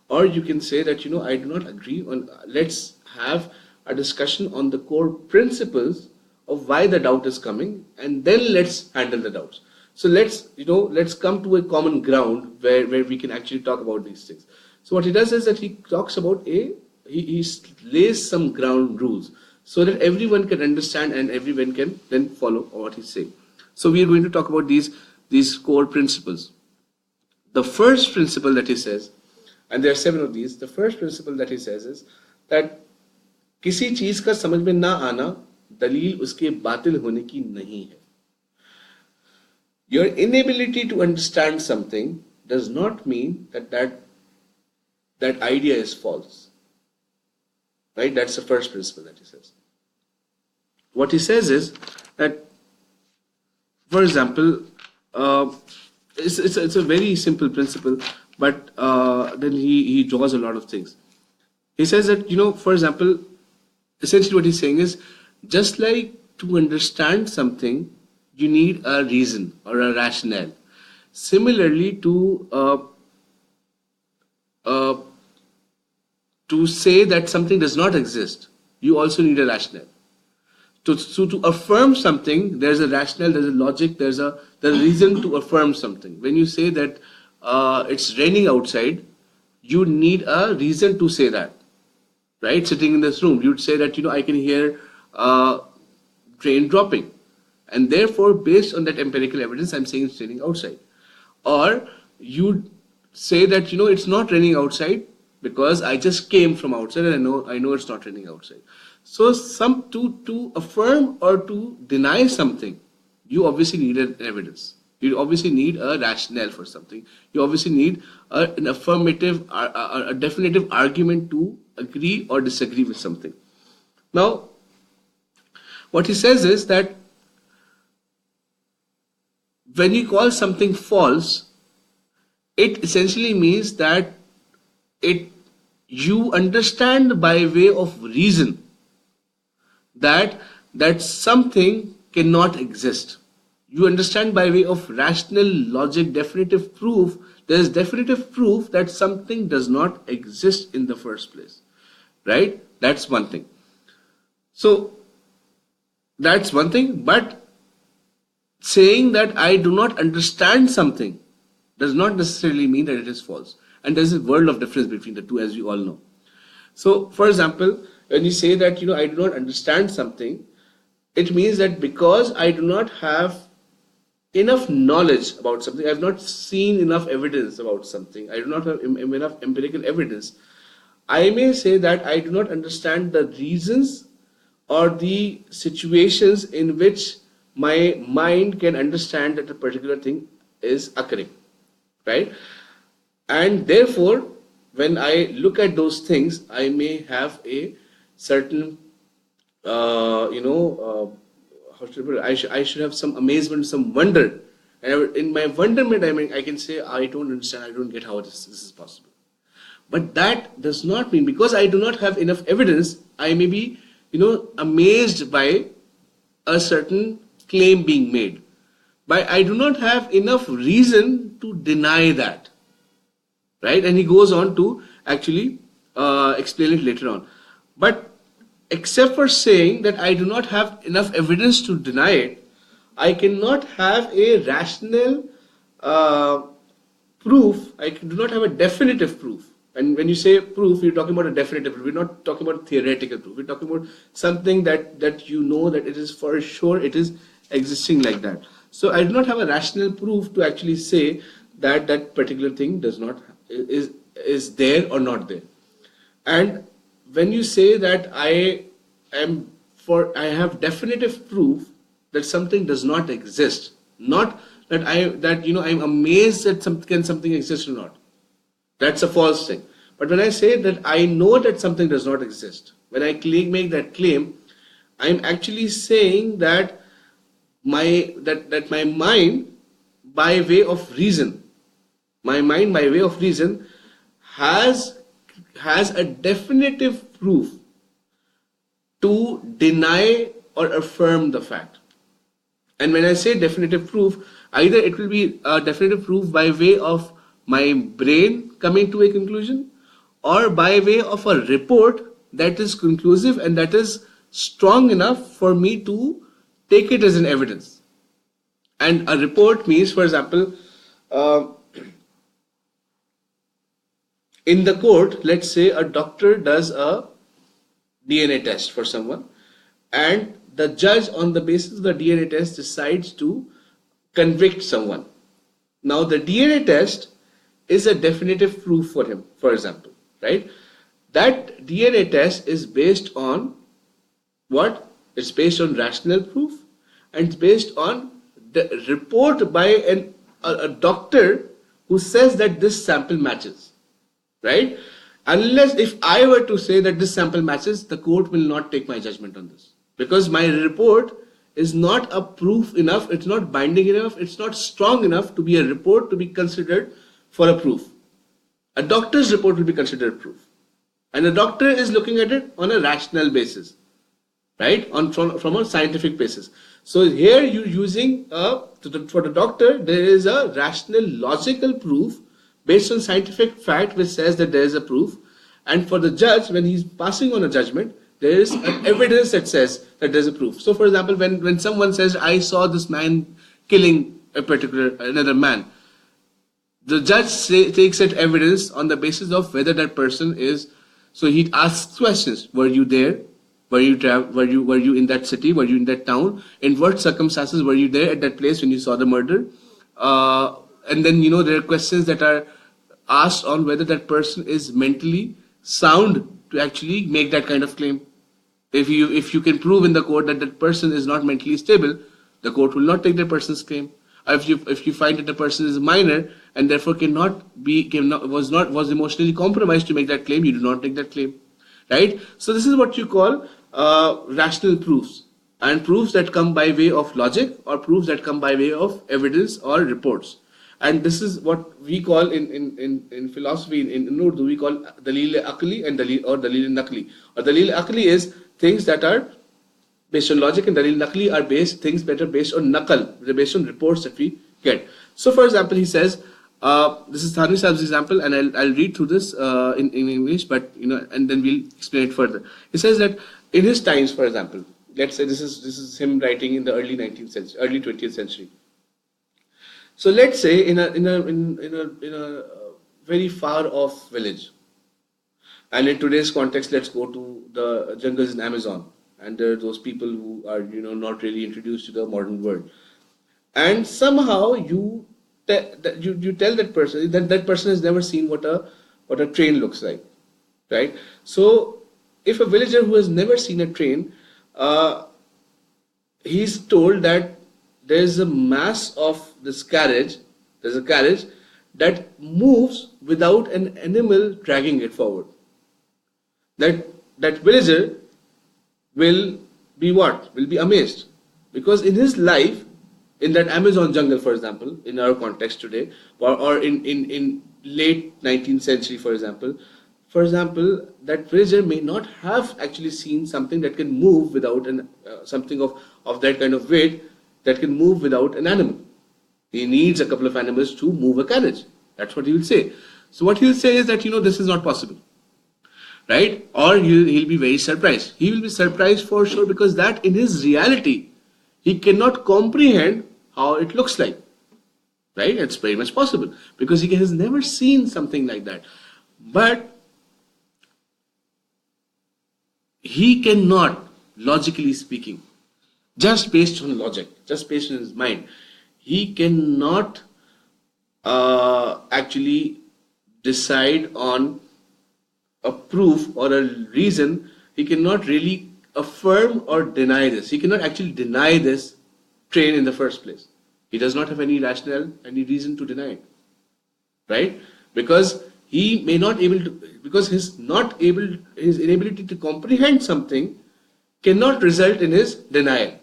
or you can say that I do not agree on. Let's have a discussion on the core principles of why the doubt is coming, and then let's handle the doubts. So let's come to a common ground where we can actually talk about these things. So what he does is that he talks about he lays some ground rules so that everyone can understand and everyone can then follow what he's saying. So we are going to talk about these core principles. The first principle that he says, and there are 7 of these, the first principle that he says is that किसी चीज का समझ में ना आना दलील उसके बातिल होने की नहीं है. Your inability to understand something does not mean that idea is false. Right? That's the first principle that he says. What he says is that, for example, it's a very simple principle, but then he draws a lot of things. He says that, for example, essentially what he's saying is, just like to understand something, you need a reason or a rationale. Similarly, to say that something does not exist, you also need a rationale. To affirm something, there's a rationale, there's a logic, there's a reason to affirm something. When you say that it's raining outside, you need a reason to say that. Right? Sitting in this room, you'd say that, I can hear rain dropping. And therefore, based on that empirical evidence, I'm saying it's raining outside. Or you say that, it's not raining outside because I just came from outside and I know it's not raining outside. So to affirm or to deny something, you obviously need an evidence. You obviously need a rationale for something. You obviously need an affirmative, a definitive argument to agree or disagree with something. Now, what he says is that when you call something false, it essentially means that you understand by way of reason that something cannot exist. You understand by way of rational logic, definitive proof. There is definitive proof that something does not exist in the first place, right? That's one thing. So that's one thing. But saying that I do not understand something does not necessarily mean that it is false. And there's a world of difference between the two, as we all know. So, for example, when you say that, I do not understand something, it means that because I do not have enough knowledge about something, I have not seen enough evidence about something, I do not have enough empirical evidence, I may say that I do not understand the reasons or the situations in which my mind can understand that a particular thing is occurring, right? And therefore, when I look at those things, I may have a certain, I should have some amazement, some wonder. And in my wonderment, I can say, I don't understand, I don't get how this is possible. But that does not mean, because I do not have enough evidence, I may be, amazed by a certain claim being made. But I do not have enough reason to deny that. Right? And he goes on to actually explain it later on. But except for saying that I do not have enough evidence to deny it, I cannot have a rational proof. I do not have a definitive proof. And when you say proof, you're talking about a definitive proof. We're not talking about theoretical proof. We're talking about something that that it is for sure, it is existing like that. So I do not have a rational proof to actually say that that particular thing does not is there or not there. And when you say that I have definitive proof that something does not exist, not that I'm amazed that something exist or not, that's a false thing. But when I say that I know that something does not exist, when I make that claim, I'm actually saying that my mind by way of reason has a definitive proof to deny or affirm the fact. And when I say definitive proof, either it will be a definitive proof by way of my brain coming to a conclusion, or by way of a report that is conclusive and that is strong enough for me to take it as an evidence. And a report means, for example, in the court, let's say a doctor does a DNA test for someone, and the judge, on the basis of the DNA test, decides to convict someone. Now, the DNA test is a definitive proof for him, for example, right? That DNA test is based on what? It's based on rational proof, and it's based on the report by a doctor who says that this sample matches. Right? Unless if I were to say that this sample matches, the court will not take my judgment on this. Because my report is not a proof enough, it's not binding enough, it's not strong enough to be a report to be considered for a proof. A doctor's report will be considered proof. And the doctor is looking at it on a rational basis. Right? From a scientific basis. So here you're using, for the doctor, there is a rational, logical proof based on scientific fact which says that there is a proof, and for the judge, when he's passing on a judgment, there is an evidence that says that there's a proof. So for example, when someone says, I saw this man killing another man, the judge takes that evidence on the basis of whether that person is, so he asks questions. Were you there? Were you in that city? Were you in that town? In what circumstances were you there at that place when you saw the murder? And then, there are questions that are asked on whether that person is mentally sound to actually make that kind of claim. If you can prove in the court that that person is not mentally stable, the court will not take that person's claim. If you find that the person is a minor and therefore was emotionally compromised to make that claim, you do not take that claim, right? So this is what you call rational proofs, and proofs that come by way of logic or proofs that come by way of evidence or reports. And this is what we call in philosophy, in Urdu, we call dalil aqli and dalil naqli. Or dalil aqli is things that are based on logic, and dalil naqli are things that are based on naqal, they're based on reports that we get. So for example, he says, this is Thanvi Sahib's example, and I'll read through this in English, but and then we'll explain it further. He says that in his times, for example, let's say this is him writing in the early 19th century, early 20th century. So let's say in a very far off village, and in today's context, let's go to the jungles in Amazon, and there are those people who are not really introduced to the modern world, and somehow you tell that person that person has never seen what a train looks like, right? So if a villager who has never seen a train, he's told that there's a mass of this carriage, there's a carriage that moves without an animal dragging it forward. That villager will be what? Will be amazed. Because in his life, in that Amazon jungle, for example, in our context today, or in late 19th century, for example, that villager may not have actually seen something that can move without something of that kind of weight that can move without an animal. He needs a couple of animals to move a carriage. That's what he will say. So what he'll say is that this is not possible, right? Or he'll be very surprised. He will be surprised for sure, because that in his reality he cannot comprehend how it looks like, right? It's very much possible because he has never seen something like that. But he cannot, logically speaking, just based on logic, just based on his mind, he cannot actually decide on a proof or a reason. He cannot really affirm or deny this. He cannot actually deny this train in the first place. He does not have any rationale, any reason to deny it, right? Because he may not able to, because his inability to comprehend something cannot result in his denial.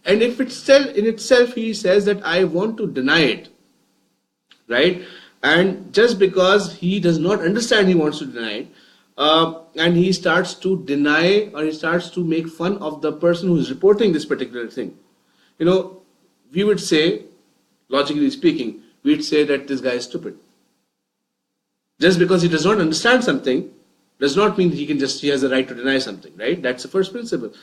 And if in itself he says that I want to deny it, right? And just because he does not understand, he wants to deny it, and he starts to deny, or he starts to make fun of the person who is reporting this particular thing. We would say, logically speaking, we'd say that this guy is stupid. Just because he does not understand something does not mean he has the right to deny something, right? That's the first principle.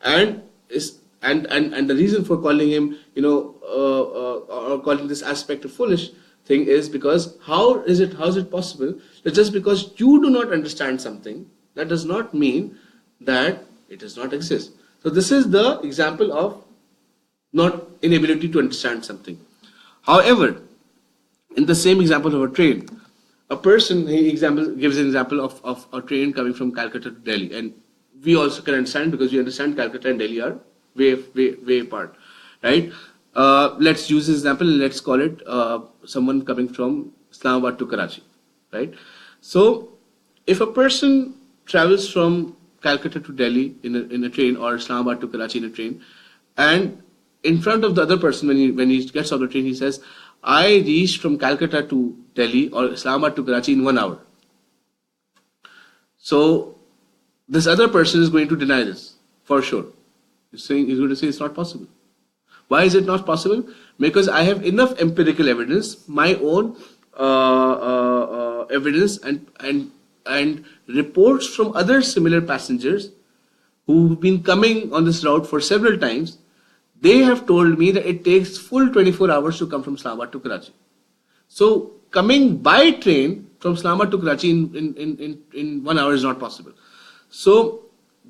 And the reason for calling him, or calling this aspect a foolish thing is because how is it possible that just because you do not understand something, that does not mean that it does not exist. So this is the example of not inability to understand something. However, in the same example of a train, a person gives an example of a train coming from Calcutta to Delhi, and we also can understand because we understand Calcutta and Delhi are way apart, right? Let's use this example and let's call it someone coming from Islamabad to Karachi, right? So if a person travels from Calcutta to Delhi in a train, or Islamabad to Karachi in a train, and in front of the other person, when he gets on the train, he says, I reached from Calcutta to Delhi or Islamabad to Karachi in 1 hour. So this other person is going to deny this for sure. He's going to say it's not possible. Why is it not possible? Because I have enough empirical evidence, my own evidence, and reports from other similar passengers who've been coming on this route for several times. They have told me that it takes full 24 hours to come from Islamabad to Karachi. So coming by train from Islamabad to Karachi in 1 hour is not possible. So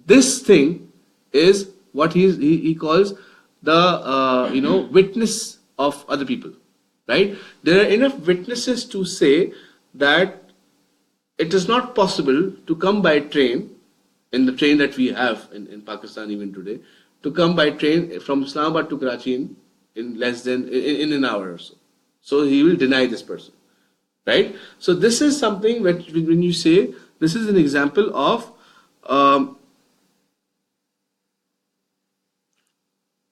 this thing is what he calls the witness of other people, right? There are enough witnesses to say that it is not possible to come by train, in the train that we have in Pakistan even today, to come by train from Islamabad to Karachi in less than in an hour or so. So he will deny this person, right? So this is something which, when you say, this is an example of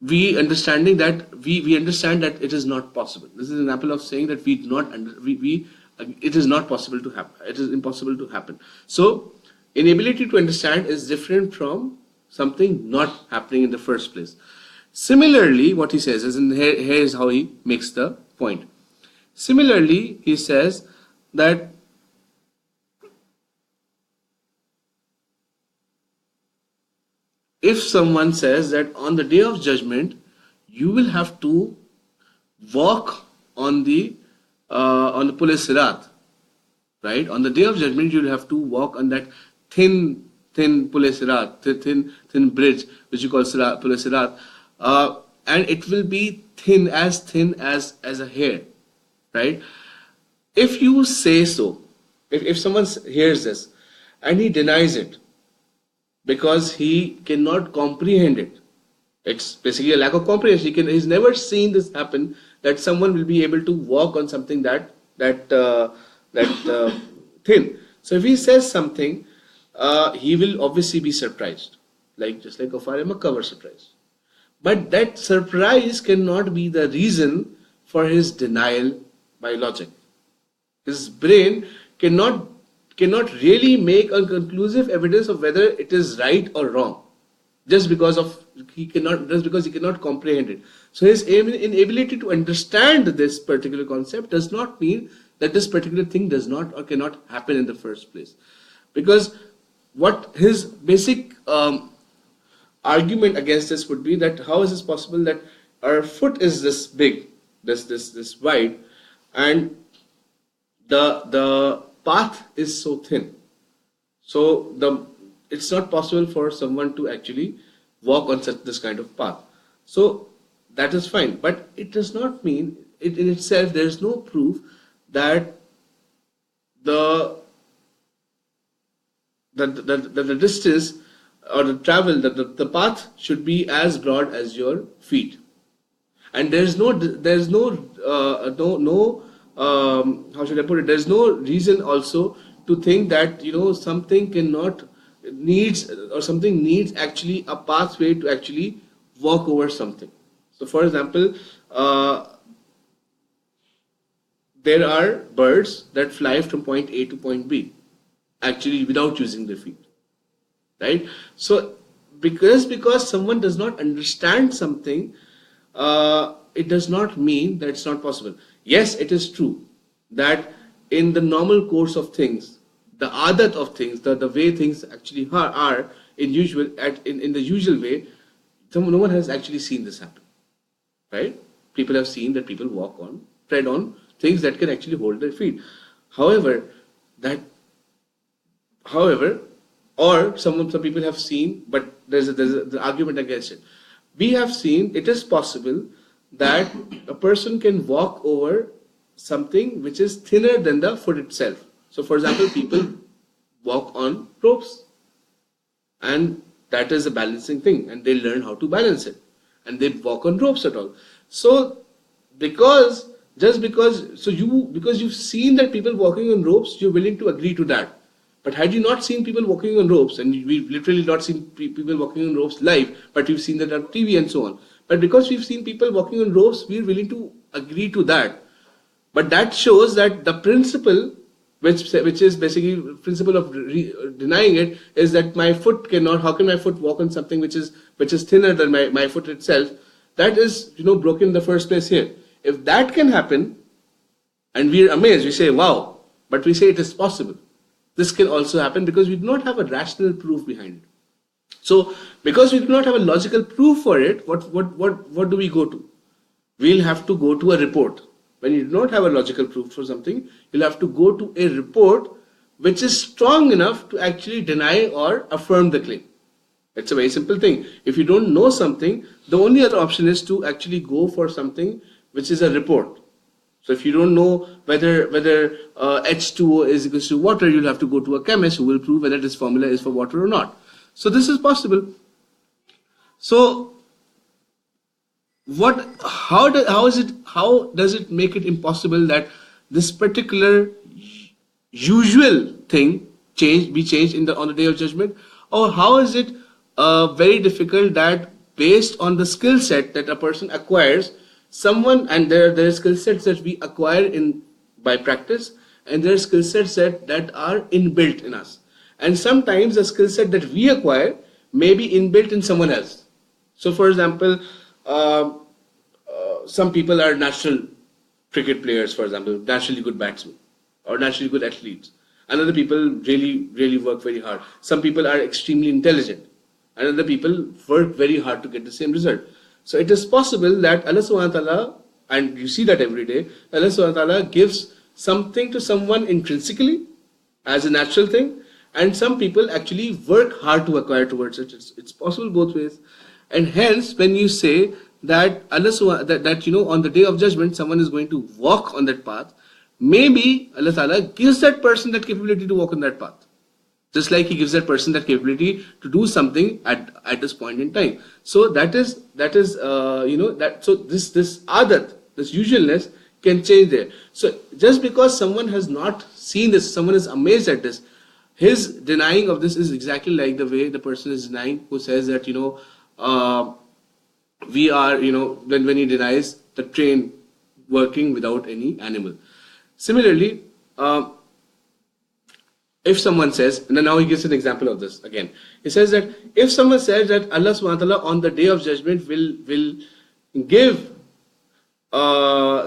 we understanding that we understand that it is not possible. This is an example of saying that it is not possible to happen. It is impossible to happen. So inability to understand is different from something not happening in the first place. Similarly, what he says is, and here is how he makes the point. Similarly, he says that if someone says that on the day of judgment you will have to walk on the Pul-e-Sirat, right? On the day of judgment you will have to walk on that thin Pul-e-Sirat, thin bridge which you call Pul-e-Sirat, and it will be thin as a hair, right? If you say so, if someone hears this and he denies it because he cannot comprehend it, it's basically a lack of comprehension. He's never seen this happen, that someone will be able to walk on something that thin. So if he says something, he will obviously be surprised, just like Kuffar Makkah were surprised. But that surprise cannot be the reason for his denial by logic. His brain cannot really make a conclusive evidence of whether it is right or wrong, just because he cannot comprehend it. So his inability to understand this particular concept does not mean that this particular thing does not or cannot happen in the first place. Because what his basic argument against this would be that how is it possible that our foot is this big, this wide, and the path is so thin. So it's not possible for someone to actually walk on this kind of path. So that is fine, but it does not mean in itself there is no proof that the distance or the travel, the path should be as broad as your feet. And there's no how should I put it? There's no reason also to think that something needs actually a pathway to actually walk over something. So for example, there are birds that fly from point A to point B actually without using their feet, right? So because someone does not understand something, it does not mean that it's not possible. Yes, it is true that in the normal course of things, the adat of things, the way things actually are in the usual way, no one has actually seen this happen, right? People have seen that people tread on things that can actually hold their feet. However, or some people have seen, but there's the argument against it. We have seen it is possible that a person can walk over something which is thinner than the foot itself. So for example, people walk on ropes, and that is a balancing thing, and they learn how to balance it, and they walk on ropes at all. So because you've seen that people walking on ropes, you're willing to agree to that. But had you not seen people walking on ropes, and we've literally not seen people walking on ropes live, but we've seen that on TV and so on. But because we've seen people walking on ropes, we're willing to agree to that. But that shows that the principle, which is basically the principle of denying it, is that my foot cannot. How can my foot walk on something which is thinner than my foot itself? That is broken in the first place here. If that can happen, and we're amazed, we say wow, but we say it is possible. This can also happen because we do not have a rational proof behind it. So, because we do not have a logical proof for it, what do we go to? We'll have to go to a report. When you do not have a logical proof for something, you'll have to go to a report which is strong enough to actually deny or affirm the claim. It's a very simple thing. If you don't know something, the only other option is to actually go for something which is a report. So if you don't know whether H2O is equals to water, you'll have to go to a chemist who will prove whether this formula is for water or not. So this is possible. So how does it make it impossible that this particular usual thing be changed on the day of judgment? Or how is it very difficult that based on the skill set that a person acquires, and there are skill sets that we acquire by practice, and there are skill sets that are inbuilt in us. And sometimes the skill set that we acquire may be inbuilt in someone else. So for example, some people are natural cricket players, for example, naturally good batsmen or naturally good athletes. And other people really, really work very hard. Some people are extremely intelligent, and other people work very hard to get the same result. So it is possible that Allah subhanahu wa ta'ala, and you see that every day, Allah subhanahu wa ta'ala gives something to someone intrinsically as a natural thing, and some people actually work hard to acquire towards it. It's possible both ways. And hence, when you say that that on the day of judgment someone is going to walk on that path, maybe Allah Ta'ala gives that person that capability to walk on that path, just like He gives that person that capability to do something at this point in time. So that is so this adat, this usualness can change there. So just because someone has not seen this, someone is amazed at this, his denying of this is exactly like the way the person is denying who says that we are when he denies the train working without any animal. Similarly, if someone says, and now he gives an example of this again, he says that if someone says that Allah subhanahu wa ta'ala on the day of judgment will give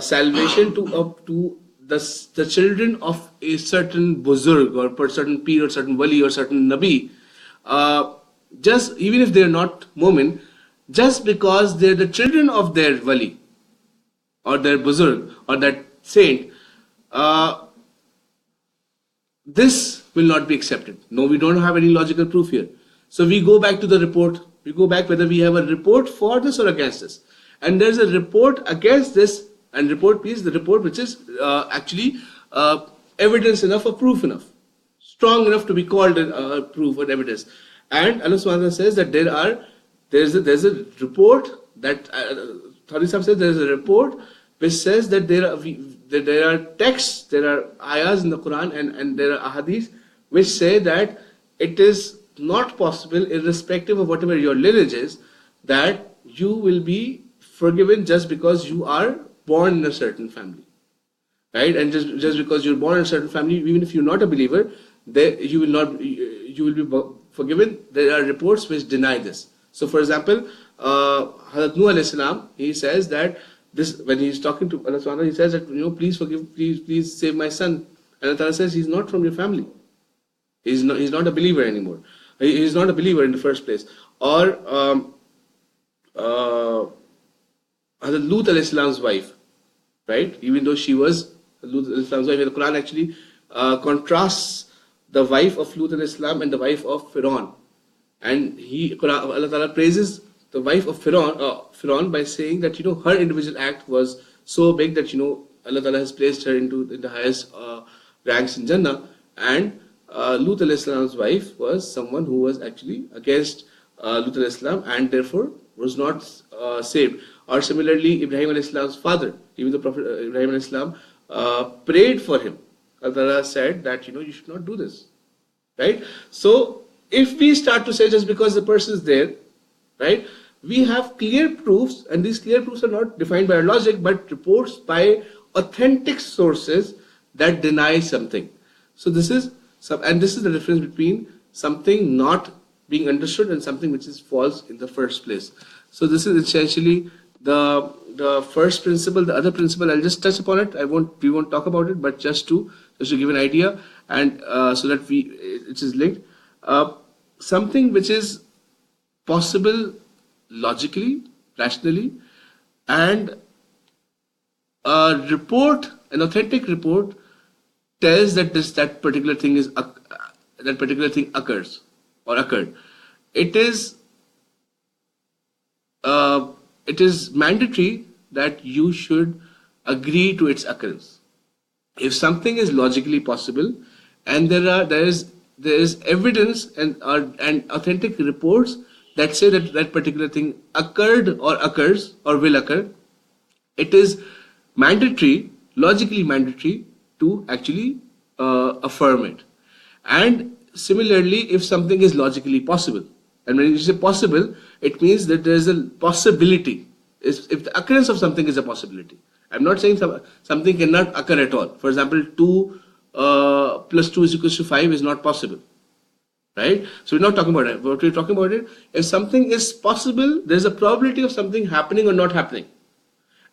salvation to the children of a certain buzurg or a certain pir or certain wali or certain nabi, just even if they are not mu'min, just because they are the children of their wali or their buzurg or that saint, this will not be accepted. No, we don't have any logical proof here. So we go back to the report. We go back whether we have a report for this or against this. And there's a report against this, and report means the report which is actually evidence enough or proof enough, strong enough to be called proof or evidence. And Allah subhanahu wa ta'ala says that there's a report that Thani Sahib says there's a report which says that there are texts, there are ayahs in the Quran and there are ahadith which say that it is not possible, irrespective of whatever your lineage is, that you will be forgiven just because you are born in a certain family, right? And just because you're born in a certain family, even if you're not a believer, you will be forgiven. There are reports which deny this. So, for example, Hazrat Nuh alayhi salam, he says that this, when he's talking to Allah subhanahu wa ta'ala, he says that please forgive, please save my son. And Allah Ta'ala says he's not from your family. He's not a believer anymore. He's not a believer in the first place. Or Hazrat Lut alayhi salam's wife, right? Even though she was Lut alayhi salam's wife, the Quran actually contrasts the wife of Lut alayhi salam and the wife of Pharaoh. And Allah Ta'ala praises the wife of Pharaoh by saying that her individual act was so big that Allah Ta'ala has placed her in the highest ranks in Jannah. And Lut alayhi salam's wife was someone who was actually against Lut alayhi salam and therefore was not saved. Or similarly, Ibrahim alayhi salam's father, even the Prophet Ibrahim alayhi salam prayed for him. Allah Ta'ala said that you should not do this, right? So if we start to say just because the person is there, right, we have clear proofs, and these clear proofs are not defined by our logic but reports by authentic sources that deny something. So this is the difference between something not being understood and something which is false in the first place. So this is essentially the first principle. The other principle, I'll just touch upon it. We won't talk about it, but just to give an idea, and so that it is linked. Something which is possible logically, rationally, and an authentic report tells that that particular thing occurs or occurred. It is mandatory that you should agree to its occurrence. If something is logically possible, and there is evidence and authentic reports that say that that particular thing occurred or occurs or will occur, it is mandatory, logically mandatory, to actually affirm it. And similarly, if something is logically possible, and when you say possible, it means that there is a possibility. If the occurrence of something is a possibility. I'm not saying something cannot occur at all. For example, 2 plus 2 is equals to 5 is not possible. Right? So we're not talking about it. What we're talking about it, if something is possible, there's a probability of something happening or not happening.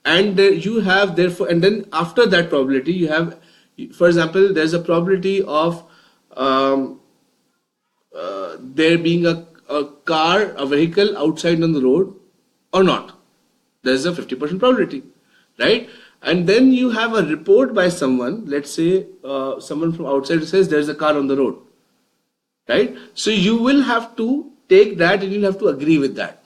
And you have therefore, and then after that probability, you have, for example, there's a probability of there being a car, a vehicle outside on the road or not. There's a 50% probability. Right? And then you have a report by someone, let's say someone from outside says there's a car on the road. Right? So you will have to take that and you'll have to agree with that.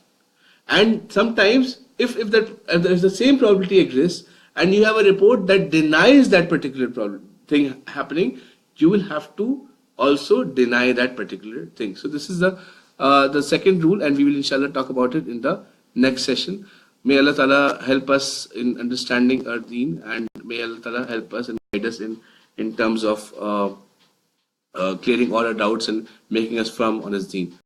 And sometimes if the same probability exists and you have a report that denies that particular thing happening, you will have to also deny that particular thing. So this is the second rule, and we will inshallah talk about it in the next session. May Allah Ta'ala help us in understanding our deen, and may Allah Ta'ala help us and guide us in terms of clearing all our doubts and making us firm on His deen.